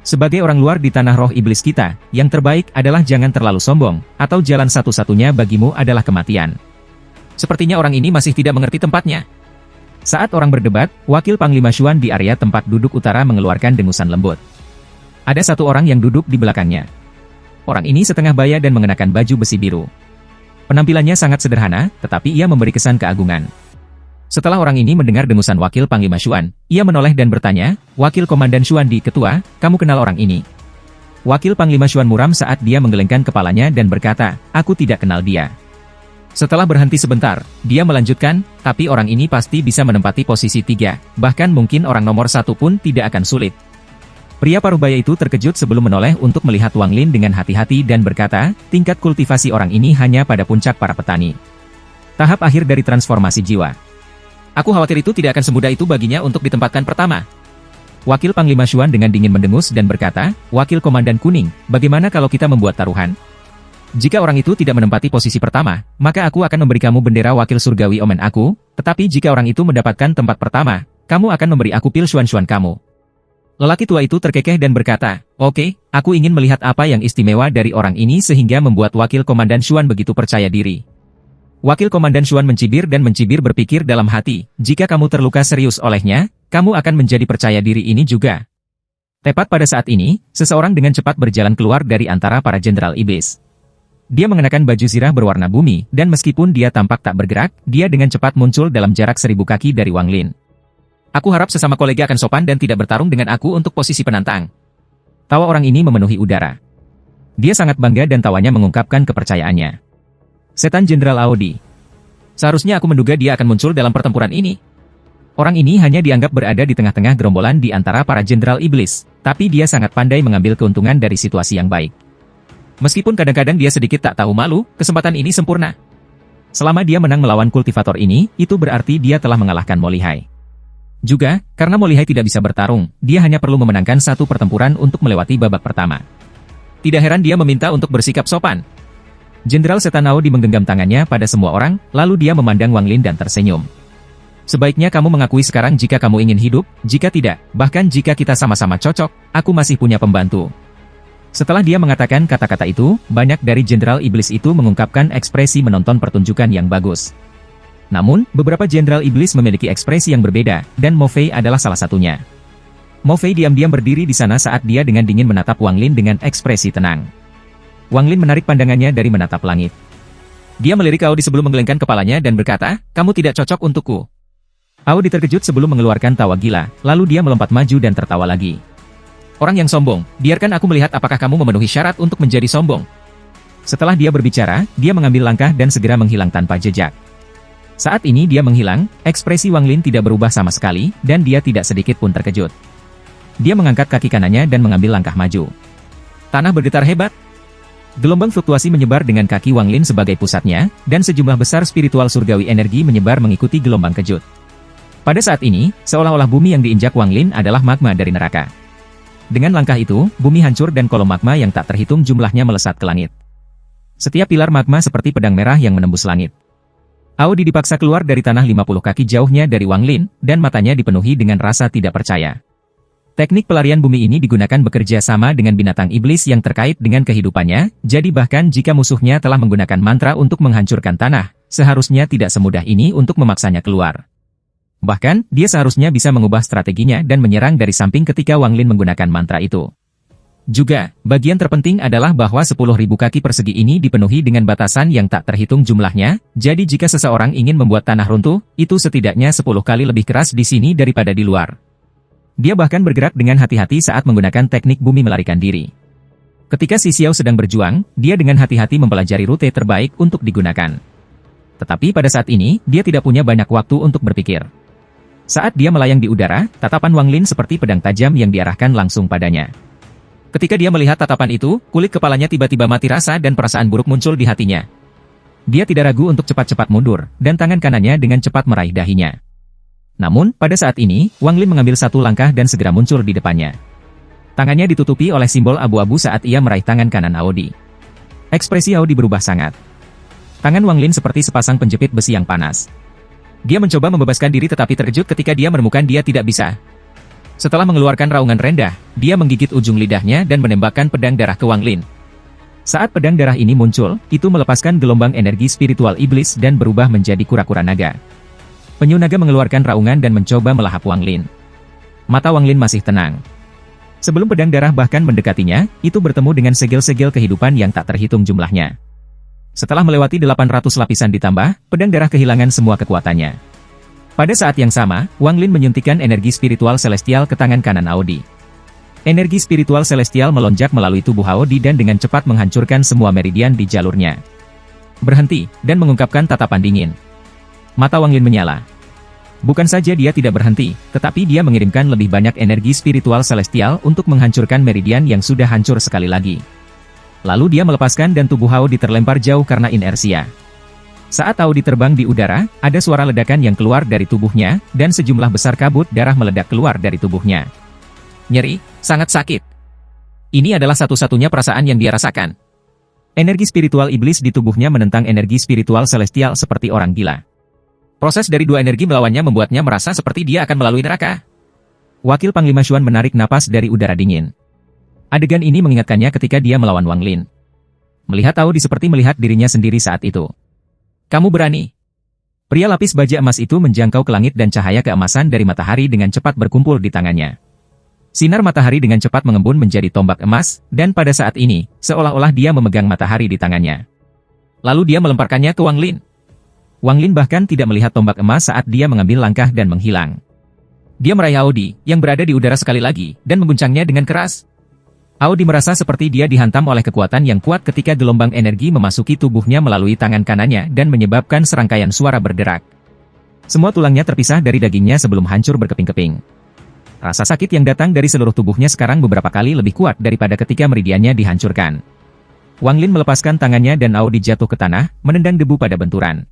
[SPEAKER 1] Sebagai orang luar di tanah roh iblis kita, yang terbaik adalah jangan terlalu sombong, atau jalan satu-satunya bagimu adalah kematian. Sepertinya orang ini masih tidak mengerti tempatnya. Saat orang berdebat, Wakil Panglima Xuan di area tempat duduk utara mengeluarkan dengusan lembut. Ada satu orang yang duduk di belakangnya. Orang ini setengah baya dan mengenakan baju besi biru. Penampilannya sangat sederhana, tetapi ia memberi kesan keagungan. Setelah orang ini mendengar dengusan Wakil Panglima Xuan, ia menoleh dan bertanya, "Wakil Komandan Xuan di Ketua, kamu kenal orang ini?" Wakil Panglima Xuan muram saat dia menggelengkan kepalanya dan berkata, "Aku tidak kenal dia." Setelah berhenti sebentar, dia melanjutkan, "Tapi orang ini pasti bisa menempati posisi 3, bahkan mungkin orang nomor 1 pun tidak akan sulit." Pria paruh baya itu terkejut sebelum menoleh untuk melihat Wang Lin dengan hati-hati dan berkata, tingkat kultivasi orang ini hanya pada puncak para petani. Tahap akhir dari transformasi jiwa. Aku khawatir itu tidak akan semudah itu baginya untuk ditempatkan pertama. Wakil Panglima Xuan dengan dingin mendengus dan berkata, "Wakil Komandan Kuning, bagaimana kalau kita membuat taruhan? Jika orang itu tidak menempati posisi pertama, maka aku akan memberi kamu bendera wakil surgawi omen aku, tetapi jika orang itu mendapatkan tempat pertama, kamu akan memberi aku pil Xuan-Xuan kamu." Lelaki tua itu terkekeh dan berkata, "Oke, aku ingin melihat apa yang istimewa dari orang ini sehingga membuat Wakil Komandan Xuan begitu percaya diri." Wakil Komandan Xuan mencibir berpikir dalam hati, "Jika kamu terluka serius olehnya, kamu akan menjadi percaya diri ini juga." Tepat pada saat ini, seseorang dengan cepat berjalan keluar dari antara para jenderal iblis. Dia mengenakan baju zirah berwarna bumi, dan meskipun dia tampak tak bergerak, dia dengan cepat muncul dalam jarak 1000 kaki dari Wang Lin. "Aku harap sesama kolega akan sopan dan tidak bertarung dengan aku untuk posisi penantang." Tawa orang ini memenuhi udara. Dia sangat bangga dan tawanya mengungkapkan kepercayaannya. Setan Jenderal Aodi. Seharusnya aku menduga dia akan muncul dalam pertempuran ini. Orang ini hanya dianggap berada di tengah-tengah gerombolan di antara para jenderal iblis, tapi dia sangat pandai mengambil keuntungan dari situasi yang baik. Meskipun kadang-kadang dia sedikit tak tahu malu, kesempatan ini sempurna. Selama dia menang melawan kultivator ini, itu berarti dia telah mengalahkan Mo Lihai. Juga, karena Mo Lihai tidak bisa bertarung, dia hanya perlu memenangkan satu pertempuran untuk melewati babak pertama. Tidak heran dia meminta untuk bersikap sopan. Jenderal Setan Aodi menggenggam tangannya pada semua orang, lalu dia memandang Wang Lin dan tersenyum. "Sebaiknya kamu mengakui sekarang jika kamu ingin hidup, jika tidak, bahkan jika kita sama-sama cocok, aku masih punya pembantu." Setelah dia mengatakan kata-kata itu, banyak dari jenderal iblis itu mengungkapkan ekspresi menonton pertunjukan yang bagus. Namun, beberapa jenderal iblis memiliki ekspresi yang berbeda, dan Mo Fei adalah salah satunya. Mo Fei diam-diam berdiri di sana saat dia dengan dingin menatap Wang Lin dengan ekspresi tenang. Wang Lin menarik pandangannya dari menatap langit. Dia melirik Aodi sebelum menggelengkan kepalanya dan berkata, "Kamu tidak cocok untukku." Aodi terkejut sebelum mengeluarkan tawa gila, lalu dia melompat maju dan tertawa lagi. "Orang yang sombong, biarkan aku melihat apakah kamu memenuhi syarat untuk menjadi sombong." Setelah dia berbicara, dia mengambil langkah dan segera menghilang tanpa jejak. Saat ini dia menghilang, ekspresi Wang Lin tidak berubah sama sekali, dan dia tidak sedikit pun terkejut. Dia mengangkat kaki kanannya dan mengambil langkah maju. Tanah bergetar hebat. Gelombang fluktuasi menyebar dengan kaki Wang Lin sebagai pusatnya, dan sejumlah besar spiritual surgawi energi menyebar mengikuti gelombang kejut. Pada saat ini, seolah-olah bumi yang diinjak Wang Lin adalah magma dari neraka. Dengan langkah itu, bumi hancur dan kolom magma yang tak terhitung jumlahnya melesat ke langit. Setiap pilar magma seperti pedang merah yang menembus langit. Aodi dipaksa keluar dari tanah 50 kaki jauhnya dari Wang Lin, dan matanya dipenuhi dengan rasa tidak percaya. Teknik pelarian bumi ini digunakan bekerja sama dengan binatang iblis yang terkait dengan kehidupannya, jadi bahkan jika musuhnya telah menggunakan mantra untuk menghancurkan tanah, seharusnya tidak semudah ini untuk memaksanya keluar. Bahkan, dia seharusnya bisa mengubah strateginya dan menyerang dari samping ketika Wang Lin menggunakan mantra itu. Juga, bagian terpenting adalah bahwa 10.000 kaki persegi ini dipenuhi dengan batasan yang tak terhitung jumlahnya, jadi jika seseorang ingin membuat tanah runtuh, itu setidaknya 10 kali lebih keras di sini daripada di luar. Dia bahkan bergerak dengan hati-hati saat menggunakan teknik bumi melarikan diri. Ketika Xi Xiao sedang berjuang, dia dengan hati-hati mempelajari rute terbaik untuk digunakan. Tetapi pada saat ini, dia tidak punya banyak waktu untuk berpikir. Saat dia melayang di udara, tatapan Wang Lin seperti pedang tajam yang diarahkan langsung padanya. Ketika dia melihat tatapan itu, kulit kepalanya tiba-tiba mati rasa dan perasaan buruk muncul di hatinya. Dia tidak ragu untuk cepat-cepat mundur, dan tangan kanannya dengan cepat meraih dahinya. Namun, pada saat ini, Wang Lin mengambil satu langkah dan segera muncul di depannya. Tangannya ditutupi oleh simbol abu-abu saat ia meraih tangan kanan Audi. Ekspresi Audi berubah sangat. Tangan Wang Lin seperti sepasang penjepit besi yang panas. Dia mencoba membebaskan diri tetapi terkejut ketika dia menemukan dia tidak bisa. Setelah mengeluarkan raungan rendah, dia menggigit ujung lidahnya dan menembakkan pedang darah ke Wang Lin. Saat pedang darah ini muncul, itu melepaskan gelombang energi spiritual iblis dan berubah menjadi kura-kura naga. Penyu naga mengeluarkan raungan dan mencoba melahap Wang Lin. Mata Wang Lin masih tenang. Sebelum pedang darah bahkan mendekatinya, itu bertemu dengan segel-segel kehidupan yang tak terhitung jumlahnya. Setelah melewati 800 lapisan ditambah, pedang darah kehilangan semua kekuatannya. Pada saat yang sama, Wang Lin menyuntikkan energi spiritual celestial ke tangan kanan Audi. Energi spiritual celestial melonjak melalui tubuh Audi dan dengan cepat menghancurkan semua meridian di jalurnya. Berhenti, dan mengungkapkan tatapan dingin. Mata Wang Lin menyala. Bukan saja dia tidak berhenti, tetapi dia mengirimkan lebih banyak energi spiritual celestial untuk menghancurkan meridian yang sudah hancur sekali lagi. Lalu dia melepaskan dan tubuh Audi terlempar jauh karena inersia. Saat Audi terbang di udara, ada suara ledakan yang keluar dari tubuhnya, dan sejumlah besar kabut darah meledak keluar dari tubuhnya. Nyeri, sangat sakit. Ini adalah satu-satunya perasaan yang dia rasakan. Energi spiritual iblis di tubuhnya menentang energi spiritual celestial seperti orang gila. Proses dari dua energi melawannya membuatnya merasa seperti dia akan melalui neraka. Wakil Panglima Xuan menarik napas dari udara dingin. Adegan ini mengingatkannya ketika dia melawan Wang Lin. Melihat Audi seperti melihat dirinya sendiri saat itu. Kamu berani. Pria lapis baja emas itu menjangkau ke langit dan cahaya keemasan dari matahari dengan cepat berkumpul di tangannya. Sinar matahari dengan cepat mengembun menjadi tombak emas, dan pada saat ini, seolah-olah dia memegang matahari di tangannya. Lalu dia melemparkannya ke Wang Lin. Wang Lin bahkan tidak melihat tombak emas saat dia mengambil langkah dan menghilang. Dia meraih Audi, yang berada di udara sekali lagi, dan mengguncangnya dengan keras. Audi merasa seperti dia dihantam oleh kekuatan yang kuat ketika gelombang energi memasuki tubuhnya melalui tangan kanannya dan menyebabkan serangkaian suara berderak. Semua tulangnya terpisah dari dagingnya sebelum hancur berkeping-keping. Rasa sakit yang datang dari seluruh tubuhnya sekarang beberapa kali lebih kuat daripada ketika meridiannya dihancurkan. Wang Lin melepaskan tangannya dan Audi jatuh ke tanah, menendang debu pada benturan.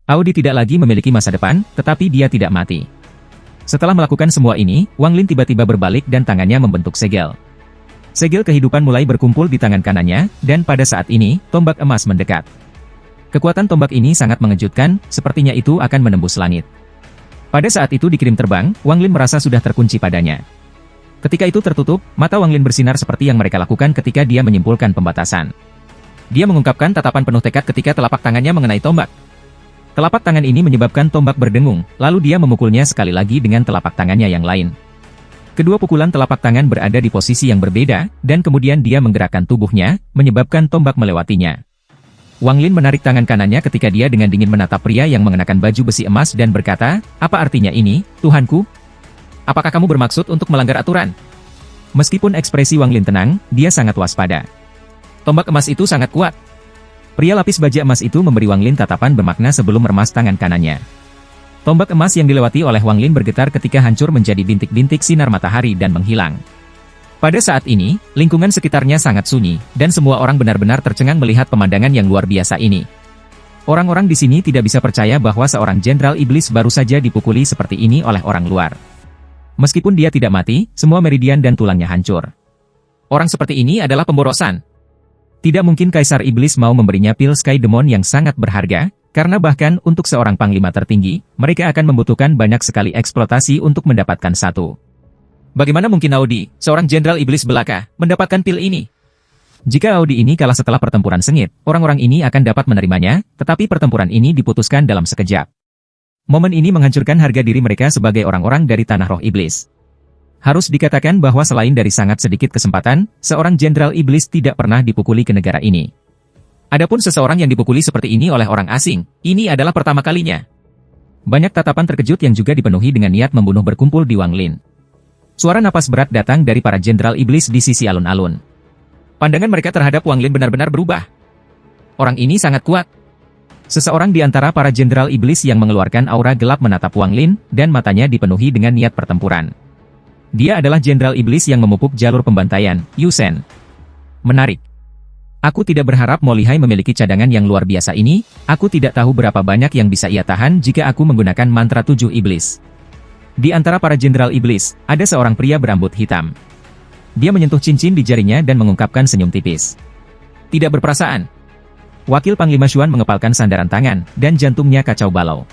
[SPEAKER 1] Audi tidak lagi memiliki masa depan, tetapi dia tidak mati. Setelah melakukan semua ini, Wang Lin tiba-tiba berbalik dan tangannya membentuk segel. Segel kehidupan mulai berkumpul di tangan kanannya, dan pada saat ini, tombak emas mendekat. Kekuatan tombak ini sangat mengejutkan, sepertinya itu akan menembus langit. Pada saat itu dikirim terbang, Wang Lin merasa sudah terkunci padanya. Ketika itu tertutup, mata Wang Lin bersinar seperti yang mereka lakukan ketika dia menyimpulkan pembatasan. Dia mengungkapkan tatapan penuh tekad ketika telapak tangannya mengenai tombak. Telapak tangan ini menyebabkan tombak berdengung, lalu dia memukulnya sekali lagi dengan telapak tangannya yang lain. Kedua pukulan telapak tangan berada di posisi yang berbeda, dan kemudian dia menggerakkan tubuhnya, menyebabkan tombak melewatinya. Wang Lin menarik tangan kanannya ketika dia dengan dingin menatap pria yang mengenakan baju besi emas dan berkata, "Apa artinya ini, Tuhanku? Apakah kamu bermaksud untuk melanggar aturan?" Meskipun ekspresi Wang Lin tenang, dia sangat waspada. Tombak emas itu sangat kuat. Pria lapis baja emas itu memberi Wang Lin tatapan bermakna sebelum meremas tangan kanannya. Tombak emas yang dilewati oleh Wang Lin bergetar ketika hancur menjadi bintik-bintik sinar matahari dan menghilang. Pada saat ini, lingkungan sekitarnya sangat sunyi, dan semua orang benar-benar tercengang melihat pemandangan yang luar biasa ini. Orang-orang di sini tidak bisa percaya bahwa seorang jenderal iblis baru saja dipukuli seperti ini oleh orang luar. Meskipun dia tidak mati, semua meridian dan tulangnya hancur. Orang seperti ini adalah pemborosan. Tidak mungkin Kaisar Iblis mau memberinya pil Sky Demon yang sangat berharga, karena bahkan untuk seorang panglima tertinggi, mereka akan membutuhkan banyak sekali eksploitasi untuk mendapatkan satu. Bagaimana mungkin Audi, seorang jenderal iblis belaka, mendapatkan pil ini? Jika Audi ini kalah setelah pertempuran sengit, orang-orang ini akan dapat menerimanya, tetapi pertempuran ini diputuskan dalam sekejap. Momen ini menghancurkan harga diri mereka sebagai orang-orang dari tanah roh iblis. Harus dikatakan bahwa selain dari sangat sedikit kesempatan, seorang jenderal iblis tidak pernah dipukuli ke negara ini. Adapun seseorang yang dipukuli seperti ini oleh orang asing, ini adalah pertama kalinya. Banyak tatapan terkejut yang juga dipenuhi dengan niat membunuh berkumpul di Wang Lin. Suara napas berat datang dari para jenderal iblis di sisi alun-alun. Pandangan mereka terhadap Wang Lin benar-benar berubah. Orang ini sangat kuat. Seseorang di antara para jenderal iblis yang mengeluarkan aura gelap menatap Wang Lin, dan matanya dipenuhi dengan niat pertempuran. Dia adalah jenderal iblis yang memupuk jalur pembantaian, Yu Shen. Menarik. Aku tidak berharap Mo Lihai memiliki cadangan yang luar biasa ini, aku tidak tahu berapa banyak yang bisa ia tahan jika aku menggunakan mantra 7 iblis. Di antara para jenderal iblis, ada seorang pria berambut hitam. Dia menyentuh cincin di jarinya dan mengungkapkan senyum tipis. Tidak berperasaan. Wakil Panglima Xuan mengepalkan sandaran tangan, dan jantungnya kacau balau.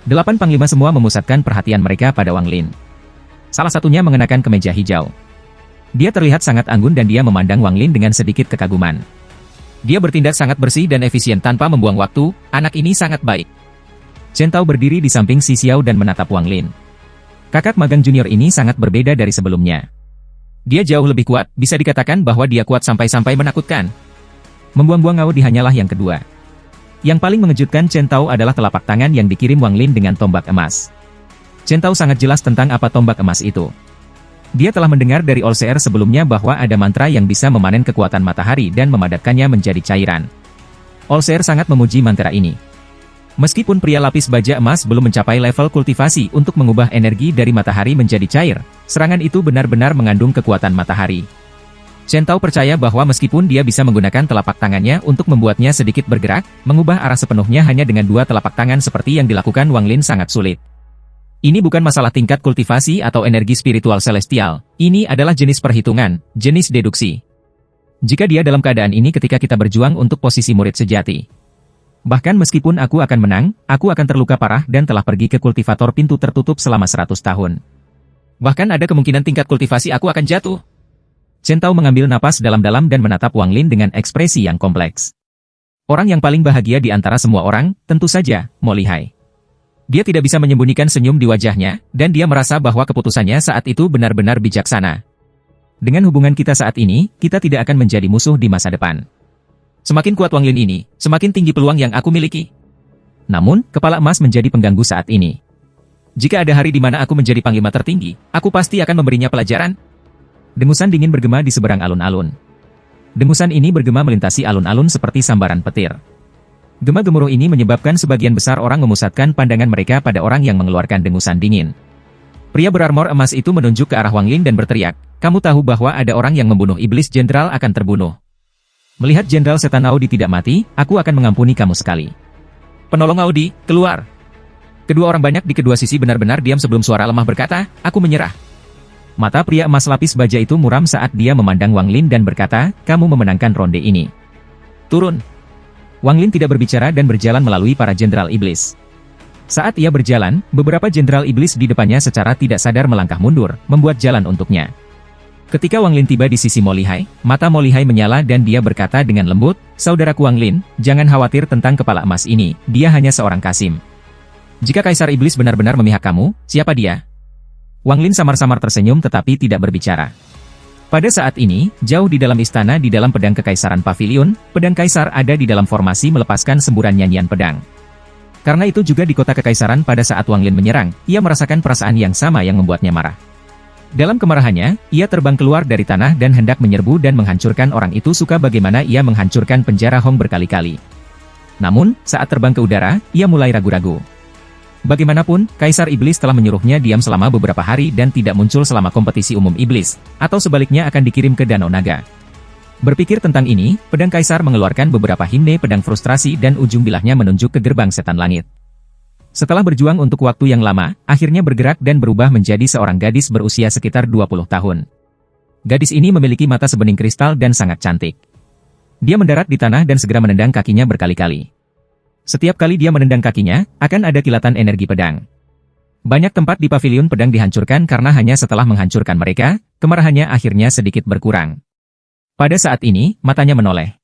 [SPEAKER 1] 8 panglima semua memusatkan perhatian mereka pada Wang Lin. Salah satunya mengenakan kemeja hijau. Dia terlihat sangat anggun dan dia memandang Wang Lin dengan sedikit kekaguman. Dia bertindak sangat bersih dan efisien tanpa membuang waktu, anak ini sangat baik. Chen Tao berdiri di samping Si Xiao dan menatap Wang Lin. Kakak magang junior ini sangat berbeda dari sebelumnya. Dia jauh lebih kuat, bisa dikatakan bahwa dia kuat sampai-sampai menakutkan. Membuang-buang Audi hanyalah yang kedua. Yang paling mengejutkan Chen Tao adalah telapak tangan yang dikirim Wang Lin dengan tombak emas. Chen Tao sangat jelas tentang apa tombak emas itu. Dia telah mendengar dari Olseer sebelumnya bahwa ada mantra yang bisa memanen kekuatan matahari dan memadatkannya menjadi cairan. Olseer sangat memuji mantra ini. Meskipun pria lapis baja emas belum mencapai level kultivasi untuk mengubah energi dari matahari menjadi cair, serangan itu benar-benar mengandung kekuatan matahari. Chen Tao percaya bahwa meskipun dia bisa menggunakan telapak tangannya untuk membuatnya sedikit bergerak, mengubah arah sepenuhnya hanya dengan 2 telapak tangan seperti yang dilakukan Wang Lin sangat sulit. Ini bukan masalah tingkat kultivasi atau energi spiritual celestial, ini adalah jenis perhitungan, jenis deduksi. Jika dia dalam keadaan ini ketika kita berjuang untuk posisi murid sejati. Bahkan meskipun aku akan menang, aku akan terluka parah dan telah pergi ke kultivator pintu tertutup selama 100 tahun. Bahkan ada kemungkinan tingkat kultivasi aku akan jatuh. Chen Tao mengambil napas dalam-dalam dan menatap Wang Lin dengan ekspresi yang kompleks. Orang yang paling bahagia di antara semua orang, tentu saja, Mo Lihai. Dia tidak bisa menyembunyikan senyum di wajahnya, dan dia merasa bahwa keputusannya saat itu benar-benar bijaksana. Dengan hubungan kita saat ini, kita tidak akan menjadi musuh di masa depan. Semakin kuat Wang Lin ini, semakin tinggi peluang yang aku miliki. Namun, kepala emas menjadi pengganggu saat ini. Jika ada hari di mana aku menjadi panglima tertinggi, aku pasti akan memberinya pelajaran. Dengusan dingin bergema di seberang alun-alun. Dengusan ini bergema melintasi alun-alun seperti sambaran petir. Gema gemuruh ini menyebabkan sebagian besar orang memusatkan pandangan mereka pada orang yang mengeluarkan dengusan dingin. Pria berarmor emas itu menunjuk ke arah Wang Lin dan berteriak, "Kamu tahu bahwa ada orang yang membunuh iblis jenderal akan terbunuh. Melihat Jenderal Setan Audi tidak mati, aku akan mengampuni kamu sekali. Penolong Audi, keluar!" Kedua orang banyak di kedua sisi benar-benar diam sebelum suara lemah berkata, "Aku menyerah." Mata pria emas lapis baja itu muram saat dia memandang Wang Lin dan berkata, "Kamu memenangkan ronde ini. Turun." Wang Lin tidak berbicara dan berjalan melalui para jenderal iblis. Saat ia berjalan, beberapa jenderal iblis di depannya secara tidak sadar melangkah mundur, membuat jalan untuknya. Ketika Wang Lin tiba di sisi Mo Lihai, mata Mo Lihai menyala dan dia berkata dengan lembut, "Saudaraku Wang Lin, jangan khawatir tentang kepala emas ini, dia hanya seorang kasim. Jika Kaisar Iblis benar-benar memihak kamu, siapa dia?" Wang Lin samar-samar tersenyum tetapi tidak berbicara. Pada saat ini, jauh di dalam istana di dalam pedang kekaisaran pavilion, pedang kaisar ada di dalam formasi melepaskan semburan nyanyian pedang. Karena itu juga di kota kekaisaran pada saat Wang Lin menyerang, ia merasakan perasaan yang sama yang membuatnya marah. Dalam kemarahannya, ia terbang keluar dari tanah dan hendak menyerbu dan menghancurkan orang itu suka bagaimana ia menghancurkan penjara Hong berkali-kali. Namun, saat terbang ke udara, ia mulai ragu-ragu. Bagaimanapun, Kaisar Iblis telah menyuruhnya diam selama beberapa hari dan tidak muncul selama kompetisi umum Iblis, atau sebaliknya akan dikirim ke Danau Naga. Berpikir tentang ini, pedang Kaisar mengeluarkan beberapa himne pedang frustrasi dan ujung bilahnya menunjuk ke gerbang setan langit. Setelah berjuang untuk waktu yang lama, akhirnya bergerak dan berubah menjadi seorang gadis berusia sekitar 20 tahun. Gadis ini memiliki mata sebening kristal dan sangat cantik. Dia mendarat di tanah dan segera menendang kakinya berkali-kali. Setiap kali dia menendang kakinya, akan ada kilatan energi pedang. Banyak tempat di pavilion pedang dihancurkan karena hanya setelah menghancurkan mereka, kemarahannya akhirnya sedikit berkurang. Pada saat ini, matanya menoleh.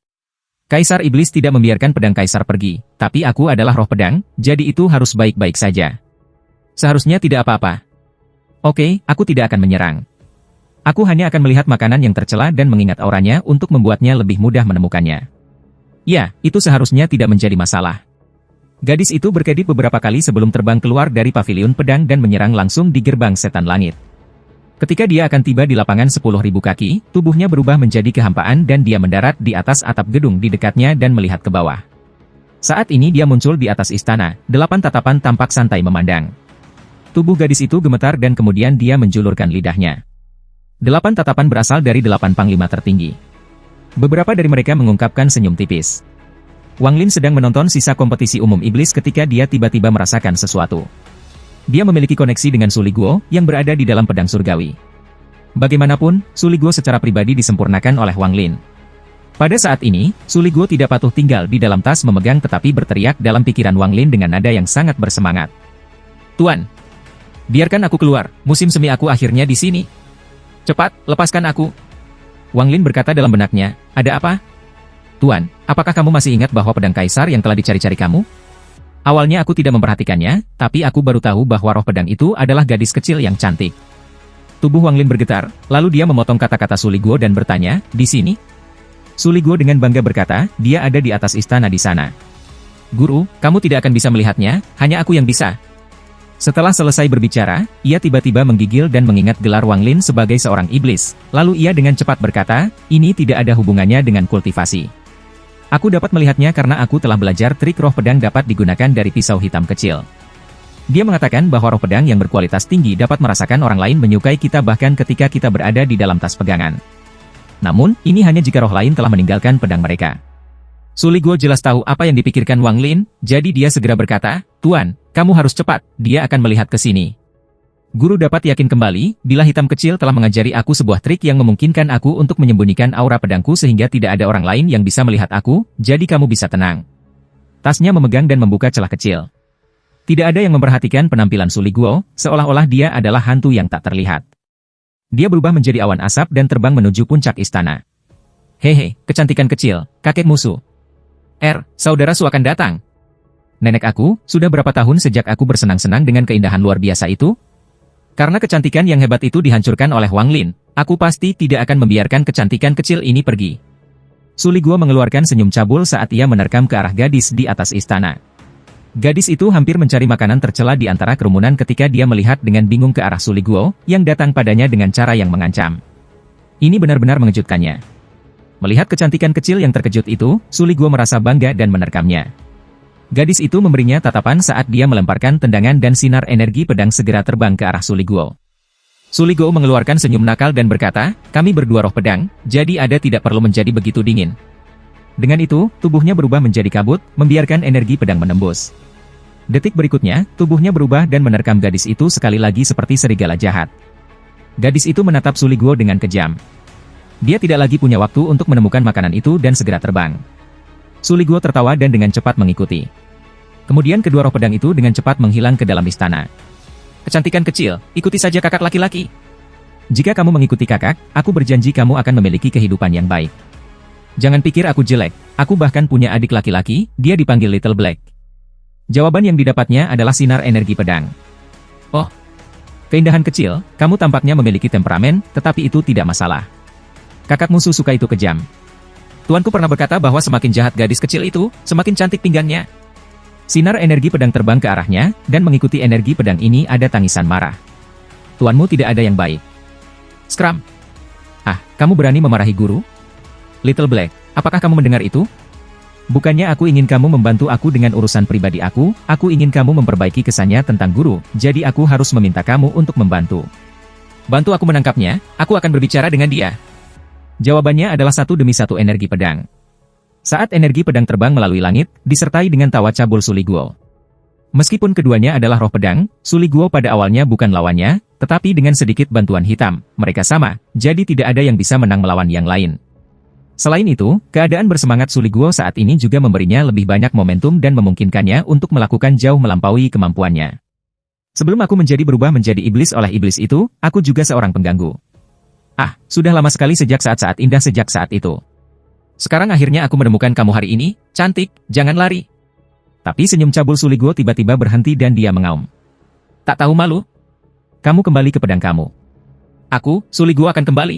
[SPEAKER 1] Kaisar Iblis tidak membiarkan pedang Kaisar pergi, tapi aku adalah roh pedang, jadi itu harus baik-baik saja. Seharusnya tidak apa-apa. Oke, aku tidak akan menyerang. Aku hanya akan melihat makanan yang tercela dan mengingat auranya untuk membuatnya lebih mudah menemukannya. Ya, itu seharusnya tidak menjadi masalah. Gadis itu berkedip beberapa kali sebelum terbang keluar dari pavilion pedang dan menyerang langsung di gerbang setan langit. Ketika dia akan tiba di lapangan 10.000 kaki, tubuhnya berubah menjadi kehampaan dan dia mendarat di atas atap gedung di dekatnya dan melihat ke bawah. Saat ini dia muncul di atas istana, 8 tatapan tampak santai memandang. Tubuh gadis itu gemetar dan kemudian dia menjulurkan lidahnya. 8 tatapan berasal dari 8 panglima tertinggi. Beberapa dari mereka mengungkapkan senyum tipis. Wang Lin sedang menonton sisa kompetisi umum iblis ketika dia tiba-tiba merasakan sesuatu. Dia memiliki koneksi dengan Su Liguo yang berada di dalam pedang surgawi. Bagaimanapun, Su Liguo secara pribadi disempurnakan oleh Wang Lin. Pada saat ini, Su Liguo tidak patuh tinggal di dalam tas memegang tetapi berteriak dalam pikiran Wang Lin dengan nada yang sangat bersemangat. Tuan, biarkan aku keluar, musim semi aku akhirnya di sini. Cepat, lepaskan aku. Wang Lin berkata dalam benaknya, ada apa? Tuan, apakah kamu masih ingat bahwa pedang kaisar yang telah dicari-cari kamu? Awalnya aku tidak memperhatikannya, tapi aku baru tahu bahwa roh pedang itu adalah gadis kecil yang cantik. Tubuh Wang Lin bergetar, lalu dia memotong kata-kata Su Liguo dan bertanya, di sini? Su Liguo dengan bangga berkata, dia ada di atas istana di sana. Guru, kamu tidak akan bisa melihatnya, hanya aku yang bisa. Setelah selesai berbicara, ia tiba-tiba menggigil dan mengingat gelar Wang Lin sebagai seorang iblis, lalu ia dengan cepat berkata, ini tidak ada hubungannya dengan kultivasi. Aku dapat melihatnya karena aku telah belajar trik roh pedang dapat digunakan dari pisau hitam kecil. Dia mengatakan bahwa roh pedang yang berkualitas tinggi dapat merasakan orang lain menyukai kita bahkan ketika kita berada di dalam tas pegangan. Namun, ini hanya jika roh lain telah meninggalkan pedang mereka. Su Liguo jelas tahu apa yang dipikirkan Wang Lin, jadi dia segera berkata, Tuan, kamu harus cepat, dia akan melihat ke sini. Guru dapat yakin kembali, bila hitam kecil telah mengajari aku sebuah trik yang memungkinkan aku untuk menyembunyikan aura pedangku sehingga tidak ada orang lain yang bisa melihat aku, jadi kamu bisa tenang. Tasnya memegang dan membuka celah kecil. Tidak ada yang memperhatikan penampilan Su Liguo, seolah-olah dia adalah hantu yang tak terlihat. Dia berubah menjadi awan asap dan terbang menuju puncak istana. Hehe, kecantikan kecil, kakek musuh. Saudara Su akan datang. Nenek aku, sudah berapa tahun sejak aku bersenang-senang dengan keindahan luar biasa itu? Karena kecantikan yang hebat itu dihancurkan oleh Wang Lin, aku pasti tidak akan membiarkan kecantikan kecil ini pergi. Su Liguo mengeluarkan senyum cabul saat ia menerkam ke arah gadis di atas istana. Gadis itu hampir mencari makanan tercela di antara kerumunan ketika dia melihat dengan bingung ke arah Su Liguo, yang datang padanya dengan cara yang mengancam. Ini benar-benar mengejutkannya. Melihat kecantikan kecil yang terkejut itu, Su Liguo merasa bangga dan menerkamnya. Gadis itu memberinya tatapan saat dia melemparkan tendangan dan sinar energi pedang segera terbang ke arah Su Liguo. Su Liguo mengeluarkan senyum nakal dan berkata, kami berdua roh pedang, jadi Anda tidak perlu menjadi begitu dingin. Dengan itu, tubuhnya berubah menjadi kabut, membiarkan energi pedang menembus. Detik berikutnya, tubuhnya berubah dan menerkam gadis itu sekali lagi seperti serigala jahat. Gadis itu menatap Su Liguo dengan kejam. Dia tidak lagi punya waktu untuk menemukan makanan itu dan segera terbang. Su Liguo tertawa dan dengan cepat mengikuti. Kemudian kedua roh pedang itu dengan cepat menghilang ke dalam istana. Kecantikan kecil, ikuti saja kakak laki-laki. Jika kamu mengikuti kakak, aku berjanji kamu akan memiliki kehidupan yang baik. Jangan pikir aku jelek, aku bahkan punya adik laki-laki, dia dipanggil Little Black. Jawaban yang didapatnya adalah sinar energi pedang. Oh, keindahan kecil, kamu tampaknya memiliki temperamen, tetapi itu tidak masalah. Kakak musuh suka itu kejam. Tuanku pernah berkata bahwa semakin jahat gadis kecil itu, semakin cantik pinggangnya. Sinar energi pedang terbang ke arahnya, dan mengikuti energi pedang ini ada tangisan marah. Tuanmu tidak ada yang baik. Scram. Ah, kamu berani memarahi guru? Little Black, apakah kamu mendengar itu? Bukannya aku ingin kamu membantu aku dengan urusan pribadi aku ingin kamu memperbaiki kesannya tentang guru, jadi aku harus meminta kamu untuk membantu. Bantu aku menangkapnya, aku akan berbicara dengan dia. Jawabannya adalah satu demi satu energi pedang. Saat energi pedang terbang melalui langit, disertai dengan tawa cabul Su Liguo. Meskipun keduanya adalah roh pedang, Su Liguo pada awalnya bukan lawannya, tetapi dengan sedikit bantuan hitam, mereka sama, jadi tidak ada yang bisa menang melawan yang lain. Selain itu, keadaan bersemangat Su Liguo saat ini juga memberinya lebih banyak momentum dan memungkinkannya untuk melakukan jauh melampaui kemampuannya. Sebelum aku berubah menjadi iblis oleh iblis itu, aku juga seorang pengganggu. Ah, sudah lama sekali sejak saat-saat indah sejak saat itu. Sekarang akhirnya aku menemukan kamu hari ini, cantik, jangan lari. Tapi senyum cabul Su Liguo tiba-tiba berhenti dan dia mengaum. Tak tahu malu? Kamu kembali ke pedang kamu. Aku, Su Liguo akan kembali.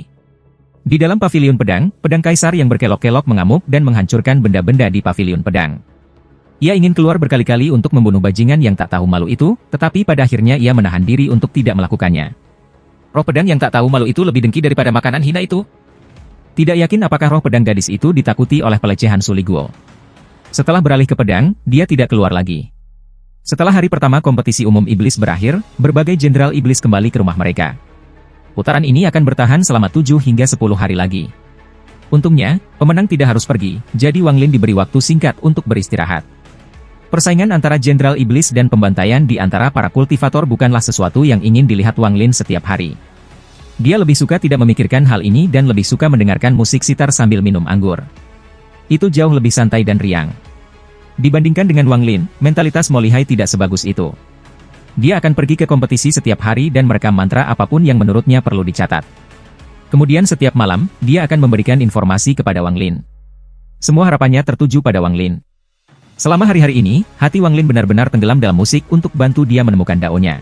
[SPEAKER 1] Di dalam paviliun pedang, pedang kaisar yang berkelok-kelok mengamuk dan menghancurkan benda-benda di paviliun pedang. Ia ingin keluar berkali-kali untuk membunuh bajingan yang tak tahu malu itu, tetapi pada akhirnya ia menahan diri untuk tidak melakukannya. Roh pedang yang tak tahu malu itu lebih dengki daripada makanan hina itu. Tidak yakin apakah roh pedang gadis itu ditakuti oleh pelecehan Suliguo. Setelah beralih ke pedang, dia tidak keluar lagi. Setelah hari pertama kompetisi umum iblis berakhir, berbagai jenderal iblis kembali ke rumah mereka. Putaran ini akan bertahan selama 7 hingga 10 hari lagi. Untungnya, pemenang tidak harus pergi, jadi Wang Lin diberi waktu singkat untuk beristirahat. Persaingan antara jenderal iblis dan pembantaian di antara para kultivator bukanlah sesuatu yang ingin dilihat Wang Lin setiap hari. Dia lebih suka tidak memikirkan hal ini dan lebih suka mendengarkan musik sitar sambil minum anggur. Itu jauh lebih santai dan riang. Dibandingkan dengan Wang Lin, mentalitas Mo Lihai tidak sebagus itu. Dia akan pergi ke kompetisi setiap hari dan merekam mantra apapun yang menurutnya perlu dicatat. Kemudian setiap malam, dia akan memberikan informasi kepada Wang Lin. Semua harapannya tertuju pada Wang Lin. Selama hari-hari ini, hati Wang Lin benar-benar tenggelam dalam musik untuk bantu dia menemukan daonya.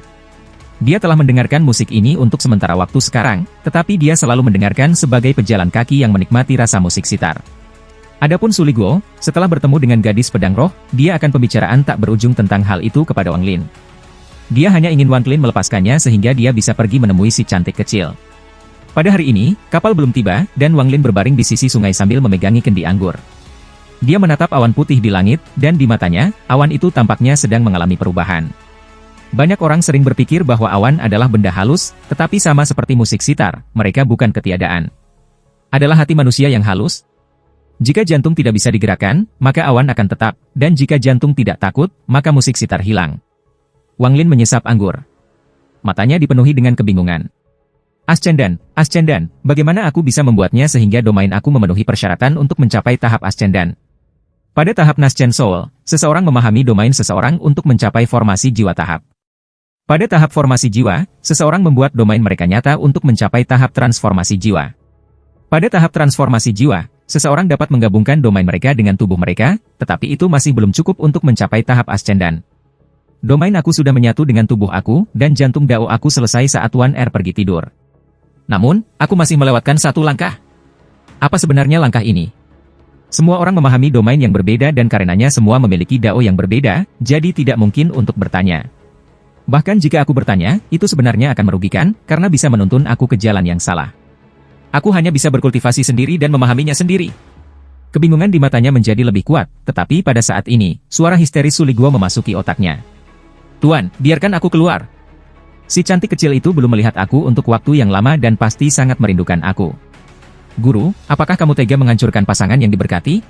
[SPEAKER 1] Dia telah mendengarkan musik ini untuk sementara waktu sekarang, tetapi dia selalu mendengarkan sebagai pejalan kaki yang menikmati rasa musik sitar. Adapun Suliguo, setelah bertemu dengan gadis pedang roh, dia akan pembicaraan tak berujung tentang hal itu kepada Wang Lin. Dia hanya ingin Wang Lin melepaskannya sehingga dia bisa pergi menemui si cantik kecil. Pada hari ini, kapal belum tiba, dan Wang Lin berbaring di sisi sungai sambil memegangi kendi anggur. Dia menatap awan putih di langit, dan di matanya, awan itu tampaknya sedang mengalami perubahan. Banyak orang sering berpikir bahwa awan adalah benda halus, tetapi sama seperti musik sitar, mereka bukan ketiadaan. Adalah hati manusia yang halus? Jika jantung tidak bisa digerakkan, maka awan akan tetap, dan jika jantung tidak takut, maka musik sitar hilang. Wang Lin menyesap anggur. Matanya dipenuhi dengan kebingungan. Ascendan, bagaimana aku bisa membuatnya sehingga domain aku memenuhi persyaratan untuk mencapai tahap Ascendan? Pada tahap Nascent Soul, seseorang memahami domain seseorang untuk mencapai formasi jiwa tahap. Pada tahap formasi jiwa, seseorang membuat domain mereka nyata untuk mencapai tahap transformasi jiwa. Pada tahap transformasi jiwa, seseorang dapat menggabungkan domain mereka dengan tubuh mereka, tetapi itu masih belum cukup untuk mencapai tahap Ascendan. Domain aku sudah menyatu dengan tubuh aku, dan jantung dao aku selesai saat Wan Er pergi tidur. Namun, aku masih melewatkan satu langkah. Apa sebenarnya langkah ini? Semua orang memahami domain yang berbeda dan karenanya semua memiliki dao yang berbeda, jadi tidak mungkin untuk bertanya. Bahkan jika aku bertanya, itu sebenarnya akan merugikan, karena bisa menuntun aku ke jalan yang salah. Aku hanya bisa berkultivasi sendiri dan memahaminya sendiri. Kebingungan di matanya menjadi lebih kuat, tetapi pada saat ini, suara histeris Suliguo memasuki otaknya. Tuan, biarkan aku keluar. Si cantik kecil itu belum melihat aku untuk waktu yang lama dan pasti sangat merindukan aku. Guru, apakah kamu tega menghancurkan pasangan yang diberkati?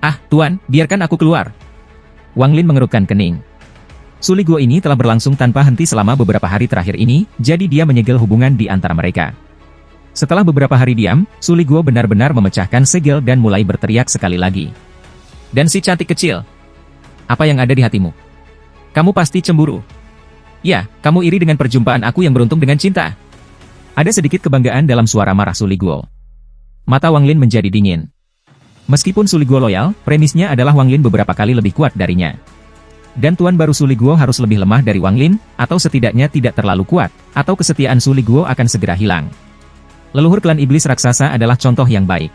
[SPEAKER 1] Ah, Tuan, biarkan aku keluar. Wang Lin mengerutkan kening. Suliguo ini telah berlangsung tanpa henti selama beberapa hari terakhir ini, jadi dia menyegel hubungan di antara mereka. Setelah beberapa hari diam, Suliguo benar-benar memecahkan segel dan mulai berteriak sekali lagi. Dan si cantik kecil, apa yang ada di hatimu? Kamu pasti cemburu. Ya, kamu iri dengan perjumpaan aku yang beruntung dengan cinta. Ada sedikit kebanggaan dalam suara marah Suliguo. Mata Wang Lin menjadi dingin. Meskipun Suliguo loyal, premisnya adalah Wang Lin beberapa kali lebih kuat darinya. Dan tuan baru Suliguo harus lebih lemah dari Wang Lin, atau setidaknya tidak terlalu kuat, atau kesetiaan Suliguo akan segera hilang. Leluhur klan iblis raksasa adalah contoh yang baik.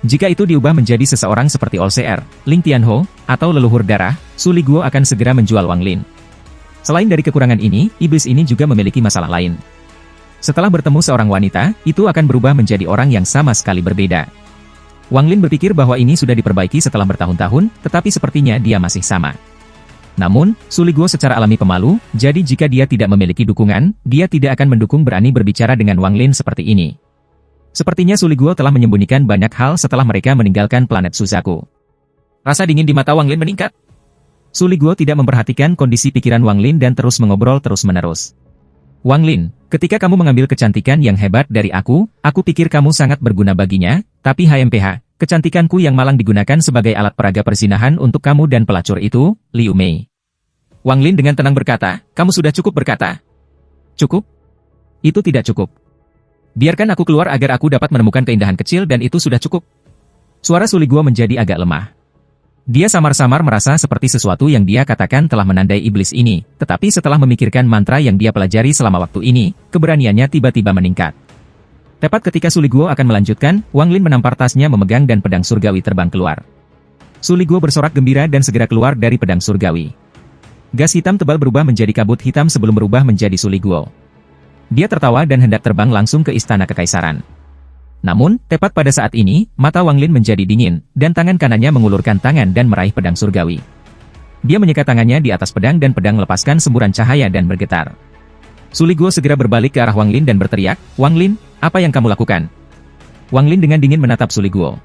[SPEAKER 1] Jika itu diubah menjadi seseorang seperti Olseer, Ling Tianho, atau leluhur darah, Suliguo akan segera menjual Wang Lin. Selain dari kekurangan ini, iblis ini juga memiliki masalah lain. Setelah bertemu seorang wanita, itu akan berubah menjadi orang yang sama sekali berbeda. Wang Lin berpikir bahwa ini sudah diperbaiki setelah bertahun-tahun, tetapi sepertinya dia masih sama. Namun, Suliguo secara alami pemalu, jadi jika dia tidak memiliki dukungan, dia tidak akan mendukung berani berbicara dengan Wang Lin seperti ini. Sepertinya Suliguo telah menyembunyikan banyak hal setelah mereka meninggalkan planet Suzaku. Rasa dingin di mata Wang Lin meningkat. Suliguo tidak memperhatikan kondisi pikiran Wang Lin dan terus mengobrol terus-menerus. Wang Lin, ketika kamu mengambil kecantikan yang hebat dari aku pikir kamu sangat berguna baginya, tapi HMPH, kecantikanku yang malang digunakan sebagai alat peraga persinahan untuk kamu dan pelacur itu, Liu Mei. Wang Lin dengan tenang berkata, kamu sudah cukup berkata. Cukup? Itu tidak cukup. Biarkan aku keluar agar aku dapat menemukan keindahan kecil dan itu sudah cukup. Suara Suliguo menjadi agak lemah. Dia samar-samar merasa seperti sesuatu yang dia katakan telah menandai iblis ini, tetapi setelah memikirkan mantra yang dia pelajari selama waktu ini, keberaniannya tiba-tiba meningkat. Tepat ketika Suliguo akan melanjutkan, Wang Lin menampar tasnya memegang dan pedang surgawi terbang keluar. Suliguo bersorak gembira dan segera keluar dari pedang surgawi. Gas hitam tebal berubah menjadi kabut hitam sebelum berubah menjadi Suliguo. Dia tertawa dan hendak terbang langsung ke istana kekaisaran. Namun, tepat pada saat ini, mata Wang Lin menjadi dingin, dan tangan kanannya mengulurkan tangan dan meraih pedang surgawi. Dia menyekat tangannya di atas pedang dan pedang melepaskan semburan cahaya dan bergetar. Suli Guo segera berbalik ke arah Wang Lin dan berteriak, "Wang Lin, apa yang kamu lakukan?" Wang Lin dengan dingin menatap Suli Guo.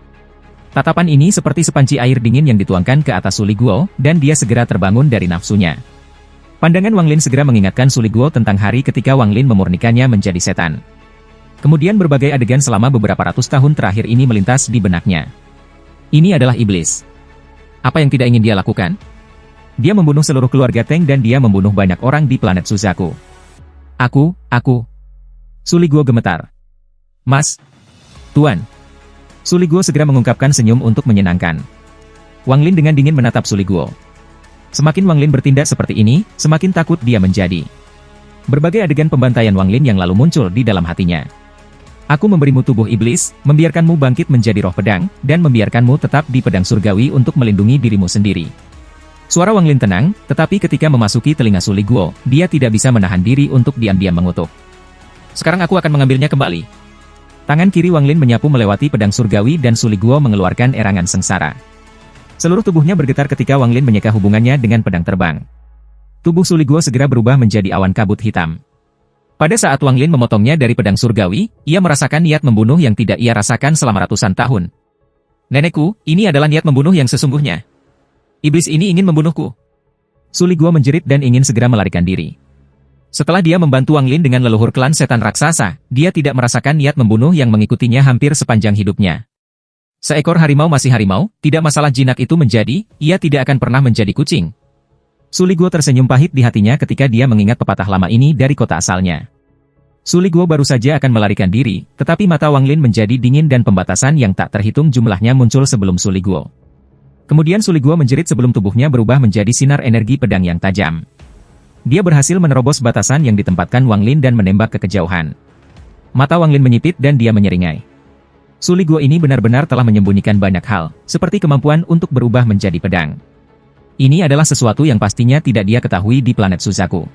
[SPEAKER 1] Tatapan ini seperti sepanci air dingin yang dituangkan ke atas Suli Guo, dan dia segera terbangun dari nafsunya. Pandangan Wang Lin segera mengingatkan Suli Guo tentang hari ketika Wang Lin memurnikannya menjadi setan. Kemudian berbagai adegan selama beberapa ratus tahun terakhir ini melintas di benaknya. Ini adalah iblis. Apa yang tidak ingin dia lakukan? Dia membunuh seluruh keluarga Teng dan dia membunuh banyak orang di planet Suzaku. Aku. Suli Guo gemetar. Mas. Tuan. Suli Guo segera mengungkapkan senyum untuk menyenangkan. Wang Lin dengan dingin menatap Suli Guo. Semakin Wang Lin bertindak seperti ini, semakin takut dia menjadi. Berbagai adegan pembantaian Wang Lin yang lalu muncul di dalam hatinya. Aku memberimu tubuh iblis, membiarkanmu bangkit menjadi roh pedang, dan membiarkanmu tetap di pedang surgawi untuk melindungi dirimu sendiri. Suara Wang Lin tenang, tetapi ketika memasuki telinga Suli Guo, dia tidak bisa menahan diri untuk diam-diam mengutuk. Sekarang aku akan mengambilnya kembali. Tangan kiri Wang Lin menyapu melewati pedang surgawi dan Suli Guo mengeluarkan erangan sengsara. Seluruh tubuhnya bergetar ketika Wang Lin menyeka hubungannya dengan pedang terbang. Tubuh Suli Guo segera berubah menjadi awan kabut hitam. Pada saat Wang Lin memotongnya dari pedang surgawi, ia merasakan niat membunuh yang tidak ia rasakan selama ratusan tahun. Nenekku, ini adalah niat membunuh yang sesungguhnya. Iblis ini ingin membunuhku. Suli Guo menjerit dan ingin segera melarikan diri. Setelah dia membantu Wang Lin dengan leluhur klan setan raksasa, dia tidak merasakan niat membunuh yang mengikutinya hampir sepanjang hidupnya. Seekor harimau masih harimau, tidak masalah jinak itu menjadi, ia tidak akan pernah menjadi kucing. Suli Guo tersenyum pahit di hatinya ketika dia mengingat pepatah lama ini dari kota asalnya. Suli Guo baru saja akan melarikan diri, tetapi mata Wang Lin menjadi dingin dan pembatasan yang tak terhitung jumlahnya muncul sebelum Suli Guo. Kemudian Suli Guo menjerit sebelum tubuhnya berubah menjadi sinar energi pedang yang tajam. Dia berhasil menerobos batasan yang ditempatkan Wang Lin dan menembak ke kejauhan. Mata Wang Lin menyipit dan dia menyeringai. Suli Guo ini benar-benar telah menyembunyikan banyak hal, seperti kemampuan untuk berubah menjadi pedang. Ini adalah sesuatu yang pastinya tidak dia ketahui di planet Suzaku.